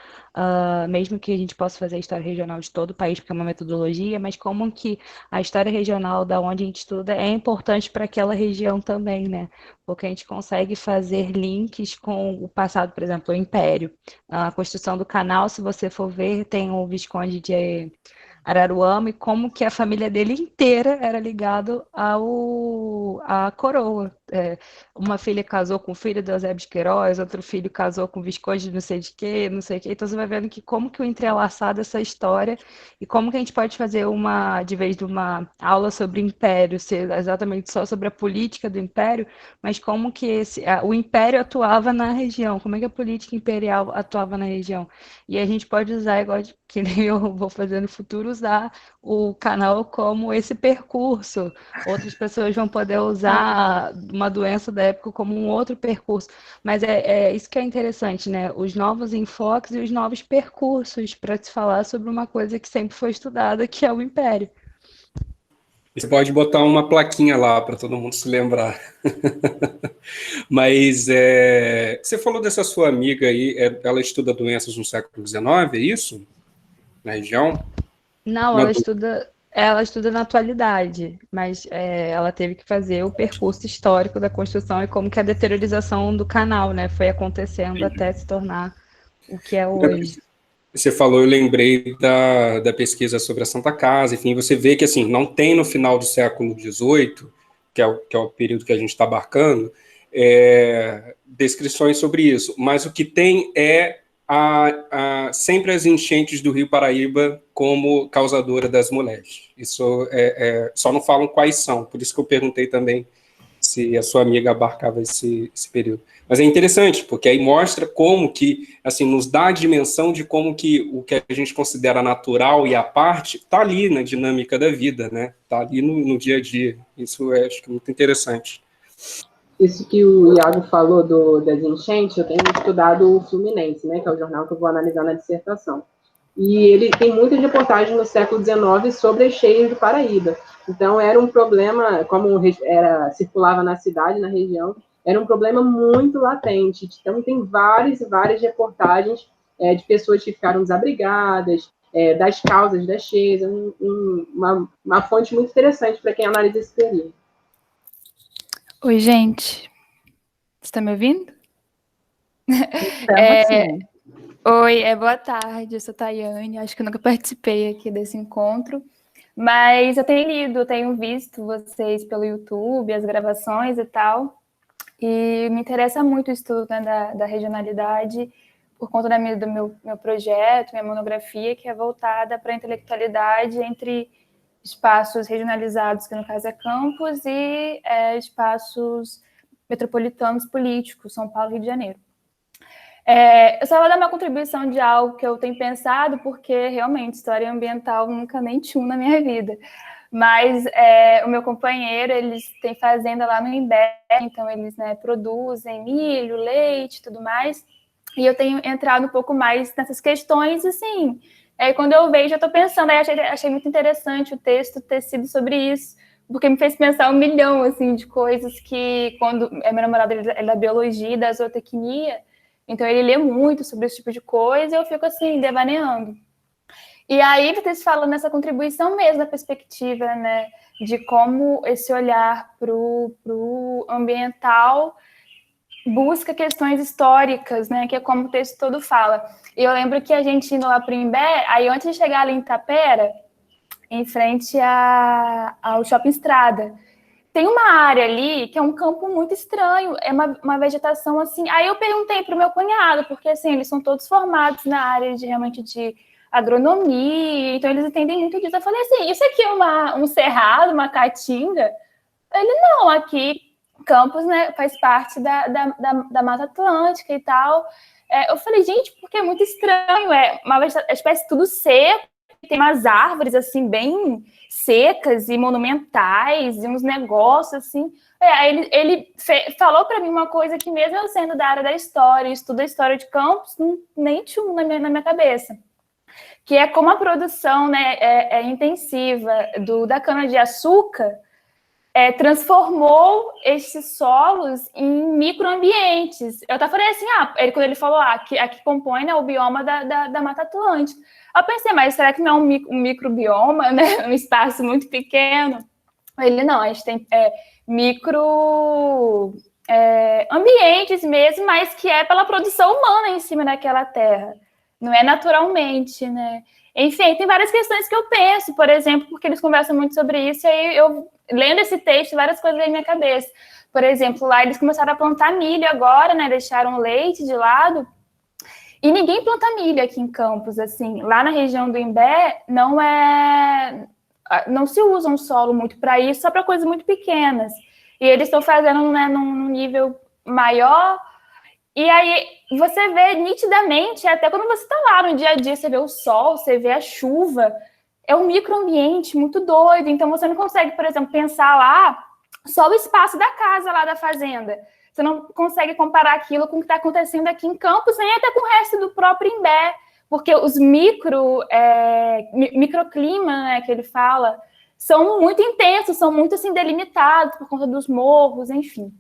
mesmo que a gente possa fazer a história regional de todo o país, porque é uma metodologia, mas como que a história regional da onde a gente estuda é importante para aquela região também, né? Porque a gente consegue fazer links com o passado, por exemplo, o Império. A construção do canal, se você for ver, tem o Visconde de Araruama e como que a família dele inteira era ligado à coroa. Uma filha casou com o filho do Eusébio de Queiroz, outro filho casou com o Visconde de não sei de quê, não sei o quê. Então você vai vendo que como que o entrelaçado essa história e como que a gente pode fazer de vez de uma aula sobre império, ser exatamente só sobre a política do império, mas como que o império atuava na região, como é que a política imperial atuava na região. E a gente pode usar, igual que nem eu vou fazer no futuro, usar o canal como esse percurso. Outras pessoas vão poder usar uma doença da época como um outro percurso. Mas é isso que é interessante, né? Os novos enfoques e os novos percursos para se falar sobre uma coisa que sempre foi estudada, que é o Império. Você pode botar uma plaquinha lá para todo mundo se lembrar. Mas você falou dessa sua amiga aí, ela estuda doenças no século XIX, é isso? Na região? Não, ela estuda na atualidade, mas ela teve que fazer o percurso histórico da construção e como que a deteriorização do canal, né, foi acontecendo até se tornar o que é hoje. você falou, eu lembrei da pesquisa sobre a Santa Casa, enfim, você vê que, assim, não tem no final do século XVIII, que é o período que a gente está abarcando, descrições sobre isso, mas o que tem é sempre as enchentes do Rio Paraíba como causadora das moléstias. Isso só não falam quais são, por isso que eu perguntei também se a sua amiga abarcava esse período. Mas é interessante, porque aí mostra como que, assim, nos dá a dimensão de como que o que a gente considera natural e a parte está ali na dinâmica da vida, né? Está ali no dia a dia. Isso acho que é muito interessante. Isso que o Iago falou das enchentes, eu tenho estudado o Fluminense, né, que é o jornal que eu vou analisar na dissertação. E ele tem muitas reportagens no século XIX sobre as cheias do Paraíba. Então, era um problema, como circulava na cidade, na região, era um problema muito latente. Então, tem várias reportagens de pessoas que ficaram desabrigadas, das causas das cheias, uma fonte muito interessante para quem analisa esse período. Oi, gente. Você está me ouvindo? Oi, boa tarde, eu sou Tayane, acho que eu nunca participei aqui desse encontro, mas eu tenho lido, tenho visto vocês pelo YouTube, as gravações e tal, e me interessa muito o estudo, né, da regionalidade, por conta do meu projeto, minha monografia, que é voltada para a intelectualidade entre espaços regionalizados, que no caso é campus, e espaços metropolitanos políticos, São Paulo e Rio de Janeiro. Eu só vou dar uma contribuição de algo que eu tenho pensado, porque realmente história ambiental nunca nem tinha na minha vida. Mas o meu companheiro, eles têm fazenda lá no Imbé, então eles, né, produzem milho, leite e tudo mais, e eu tenho entrado um pouco mais nessas questões, assim. Quando eu vejo, eu estou pensando, achei muito interessante o texto ter sido sobre isso, porque me fez pensar 1 milhão, assim, de coisas que, quando meu namorado ele é da biologia, da zootecnia, então ele lê muito sobre esse tipo de coisa, e eu fico, assim, devaneando. E aí, vocês falam nessa contribuição mesmo, da perspectiva, né, de como esse olhar para o ambiental busca questões históricas, né, que é como o texto todo fala. E eu lembro que a gente indo lá para o Imbé, aí antes de chegar ali em Tapera, em frente ao Shopping Estrada, tem uma área ali que é um campo muito estranho, é uma vegetação assim. Aí eu perguntei para o meu cunhado, porque assim, eles são todos formados na área realmente de agronomia, então eles entendem muito disso. Eu falei assim, isso aqui é um cerrado, uma caatinga? Ele, não, aqui Campos, né, faz parte da Mata Atlântica e tal. Eu falei, gente, porque é muito estranho, uma espécie tudo seco, tem umas árvores, assim, bem secas e monumentais, e uns negócios, assim. Aí ele falou para mim uma coisa que, mesmo eu sendo da área da história, estudo a história de Campos, nem tinha na minha cabeça, que é como a produção, né, intensiva da cana-de-açúcar transformou esses solos em microambientes. Eu até falei assim, quando ele falou, aqui compõe, né, o bioma da Mata Atlântica. Eu pensei, mas será que não é um microbioma, né, um espaço muito pequeno? Ele, não, a gente tem micro ambientes mesmo, mas que é pela produção humana em cima daquela terra, não é naturalmente, né? Enfim, tem várias questões que eu penso, por exemplo, porque eles conversam muito sobre isso, e aí eu, lendo esse texto, várias coisas na minha cabeça. Por exemplo, lá eles começaram a plantar milho agora, né? Deixaram o leite de lado, e ninguém planta milho aqui em Campos, assim. Lá na região do Imbé, não se usa um solo muito para isso, só para coisas muito pequenas. E eles estão fazendo, né, num nível maior. E aí você vê nitidamente, até quando você está lá no dia a dia, você vê o sol, você vê a chuva, é um microambiente muito doido. Então você não consegue, por exemplo, pensar lá só o espaço da casa lá da fazenda. Você não consegue comparar aquilo com o que está acontecendo aqui em Campos, nem até com o resto do próprio Imbé, porque os microclimas, né, que ele fala, são muito intensos, são muito assim delimitados por conta dos morros, enfim.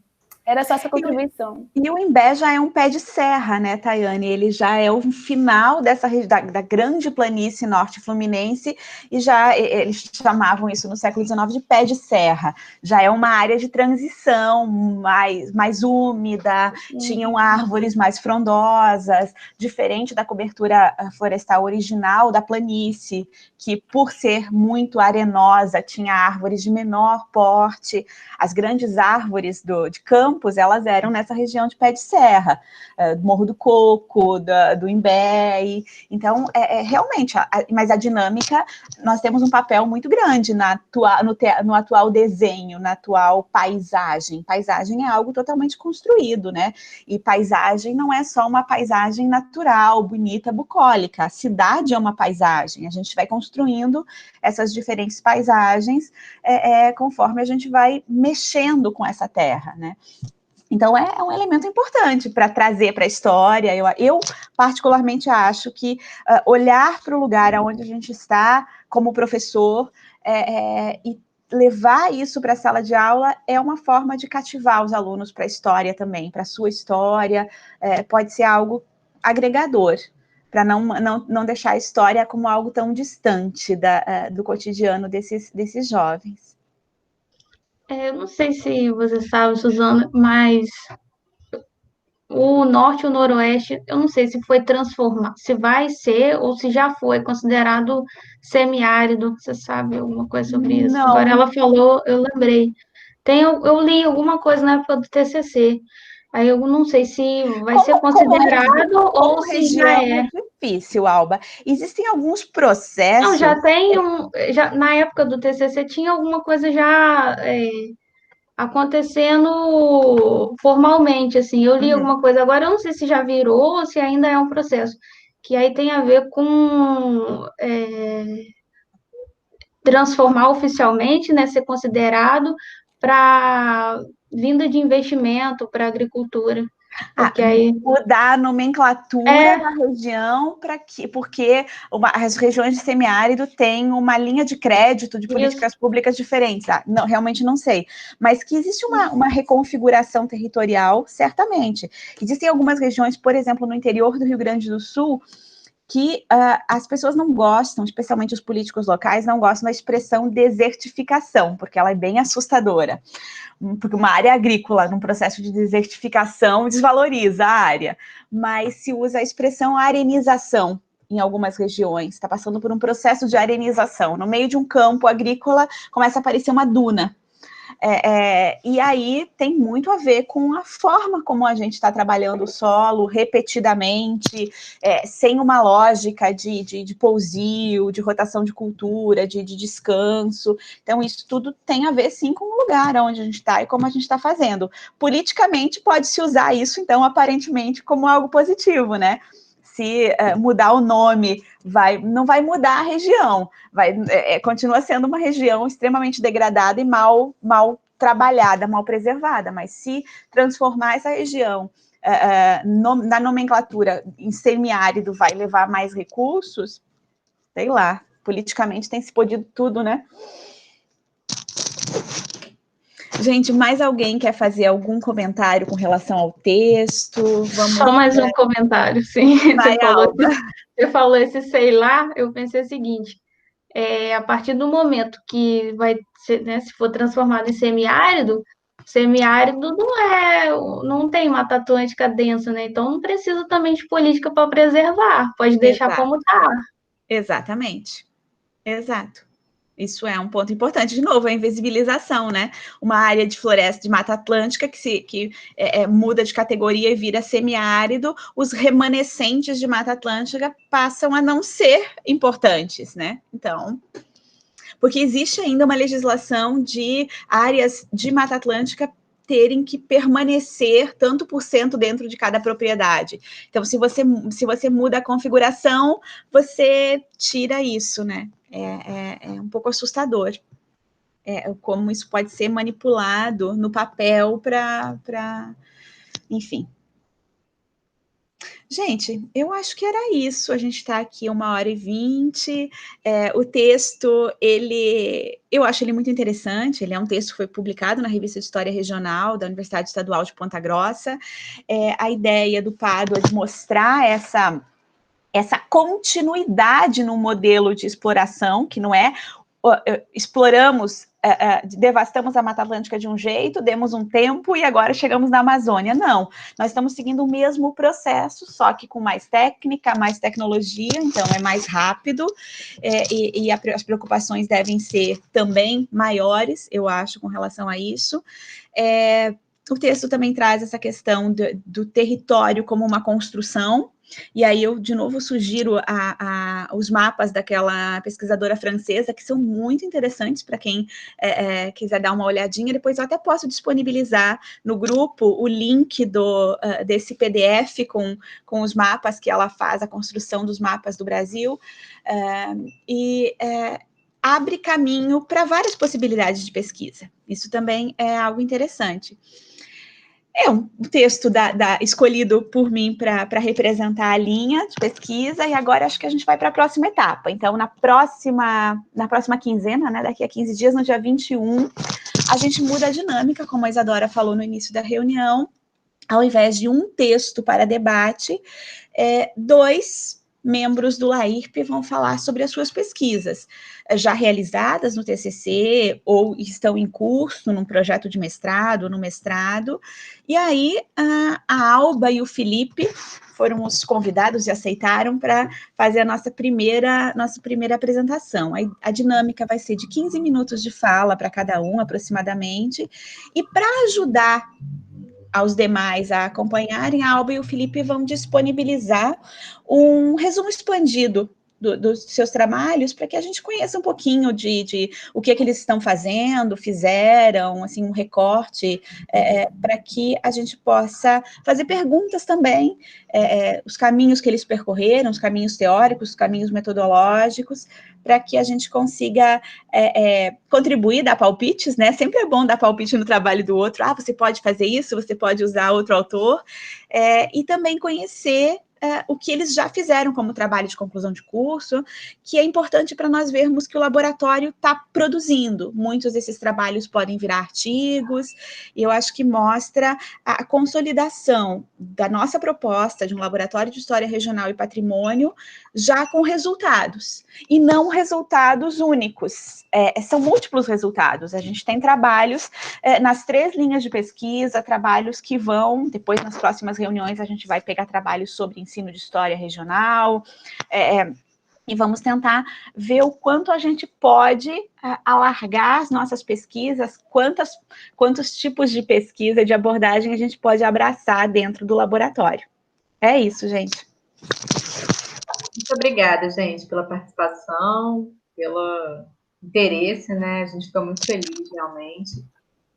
Era só essa contribuição. E o Imbé já é um pé de serra, né, Tayane? Ele já é o final da grande planície norte fluminense, e já eles chamavam isso no século XIX de pé de serra. Já é uma área de transição mais úmida, tinham árvores mais frondosas, diferente da cobertura florestal original da planície, que por ser muito arenosa, tinha árvores de menor porte. As grandes árvores de Campos, elas eram nessa região de pé de serra, do Morro do Coco, do Imbé. Então, realmente, mas a dinâmica, nós temos um papel muito grande no atual desenho, na atual paisagem. Paisagem é algo totalmente construído, né? E paisagem não é só uma paisagem natural, bonita, bucólica. A cidade é uma paisagem. A gente vai construindo essas diferentes paisagens conforme a gente vai mexendo com essa terra, né? Então, é um elemento importante para trazer para a história. Eu particularmente acho que olhar para o lugar onde a gente está como professor e levar isso para a sala de aula é uma forma de cativar os alunos para a história também, para a sua história. Pode ser algo agregador, para não deixar a história como algo tão distante do cotidiano desses jovens. Eu não sei se você sabe, Suzana, mas o norte e o noroeste, eu não sei se foi transformado, se vai ser ou se já foi considerado semiárido. Você sabe alguma coisa sobre isso? Não. Agora ela falou, eu lembrei. Eu li alguma coisa na época do TCC. Aí eu não sei se vai ser considerado ou se já é. Difícil, Alba. Existem alguns processos. Não, já tem na época do TCC tinha alguma coisa já acontecendo formalmente, assim. Eu li alguma coisa, agora eu não sei se já virou ou se ainda é um processo, que aí tem a ver com transformar oficialmente, né, ser considerado para vinda de investimento para a agricultura. Porque aí mudar a nomenclatura da região porque as regiões de semiárido têm uma linha de crédito de políticas públicas diferentes. Não, realmente não sei. Mas que existe uma reconfiguração territorial, certamente. Existem algumas regiões, por exemplo, no interior do Rio Grande do Sul, que as pessoas não gostam, especialmente os políticos locais, não gostam da expressão desertificação, porque ela é bem assustadora. Porque uma área agrícola, num processo de desertificação, desvaloriza a área, mas se usa a expressão arenização em algumas regiões, está passando por um processo de arenização. No meio de um campo agrícola, começa a aparecer uma duna. E aí tem muito a ver com a forma como a gente está trabalhando o solo repetidamente, sem uma lógica de pousio, de rotação de cultura, de descanso. Então, isso tudo tem a ver, sim, com o lugar onde a gente está e como a gente está fazendo. Politicamente, pode-se usar isso, então, aparentemente, como algo positivo, né? Se mudar o nome, não vai mudar a região, continua sendo uma região extremamente degradada e mal trabalhada, mal preservada, mas se transformar essa região na nomenclatura em semiárido vai levar mais recursos, sei lá, politicamente tem se podido tudo, né? Gente, mais alguém quer fazer algum comentário com relação ao texto? Só mais um comentário, sim. Você falou esse sei lá, eu pensei o seguinte, a partir do momento que vai ser, né, se for transformado em semiárido não tem Mata Atlântica densa, né? Então não precisa também de política para preservar, pode deixar como está. Exatamente. Exato. Isso é um ponto importante. De novo, a invisibilização, né? Uma área de floresta de Mata Atlântica que muda de categoria e vira semiárido, os remanescentes de Mata Atlântica passam a não ser importantes, né? Então, porque existe ainda uma legislação de áreas de Mata Atlântica terem que permanecer tanto por cento dentro de cada propriedade. Então, se você muda a configuração, você tira isso, né? É um pouco assustador. Como isso pode ser manipulado no papel para enfim. Gente, eu acho que era isso. A gente está aqui 1h20. O texto, eu acho ele muito interessante. Ele é um texto que foi publicado na Revista de História Regional da Universidade Estadual de Ponta Grossa. A ideia do Pádua é de mostrar essa continuidade no modelo de exploração, que não é exploramos, devastamos a Mata Atlântica de um jeito, demos um tempo e agora chegamos na Amazônia. Não, nós estamos seguindo o mesmo processo, só que com mais técnica, mais tecnologia, então é mais rápido, e as preocupações devem ser também maiores, eu acho, com relação a isso. O texto também traz essa questão do território como uma construção. E aí eu, de novo, sugiro os mapas daquela pesquisadora francesa, que são muito interessantes para quem quiser dar uma olhadinha. Depois eu até posso disponibilizar no grupo o link desse PDF com os mapas que ela faz, a construção dos mapas do Brasil. Abre caminho para várias possibilidades de pesquisa. Isso também é algo interessante. É um texto escolhido por mim para representar a linha de pesquisa, e agora acho que a gente vai para a próxima etapa. Então, na próxima quinzena, né, daqui a 15 dias, no dia 21, a gente muda a dinâmica, como a Isadora falou no início da reunião. Ao invés de um texto para debate, 2 membros do LAIRP vão falar sobre as suas pesquisas, já realizadas no TCC, ou estão em curso num projeto de mestrado, no mestrado, e aí a Alba e o Felipe foram os convidados e aceitaram para fazer a nossa primeira apresentação. A dinâmica vai ser de 15 minutos de fala para cada um, aproximadamente, e para ajudar aos demais a acompanharem, a Alba e o Felipe vão disponibilizar um resumo expandido dos seus trabalhos, para que a gente conheça um pouquinho de o que eles estão fazendo, fizeram, assim, um recorte, para que a gente possa fazer perguntas também, os caminhos que eles percorreram, os caminhos teóricos, os caminhos metodológicos, para que a gente consiga contribuir, dar palpites, né? Sempre é bom dar palpite no trabalho do outro. Você pode fazer isso, você pode usar outro autor, e também conhecer o que eles já fizeram como trabalho de conclusão de curso, que é importante para nós vermos que o laboratório está produzindo. Muitos desses trabalhos podem virar artigos, e eu acho que mostra a consolidação da nossa proposta de um laboratório de história regional e patrimônio, já com resultados, e não resultados únicos. São múltiplos resultados. A gente tem trabalhos nas 3 linhas de pesquisa, trabalhos que vão, depois nas próximas reuniões a gente vai pegar trabalhos sobre ensino de história regional, e vamos tentar ver o quanto a gente pode alargar as nossas pesquisas, quantos tipos de pesquisa, de abordagem a gente pode abraçar dentro do laboratório. É isso, gente. Muito obrigada, gente, pela participação, pelo interesse, né? A gente ficou muito feliz, realmente.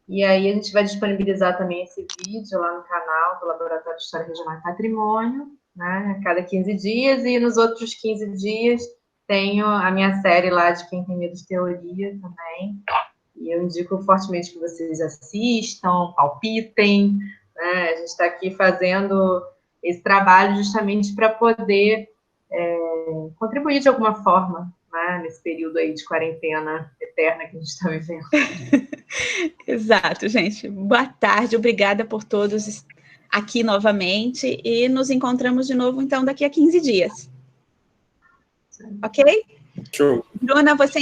E aí a gente vai disponibilizar também esse vídeo lá no canal do Laboratório de História Regional e Patrimônio, né, a cada 15 dias, e nos outros 15 dias tenho a minha série lá de Quem Tem Medo de Teoria também, e eu indico fortemente que vocês assistam, palpitem, né? A gente está aqui fazendo esse trabalho justamente para poder contribuir de alguma forma, né, nesse período aí de quarentena eterna que a gente está vivendo. Exato, gente. Boa tarde, obrigada por todos aqui novamente, e nos encontramos de novo, então, daqui a 15 dias. Ok? Show. Bruna, você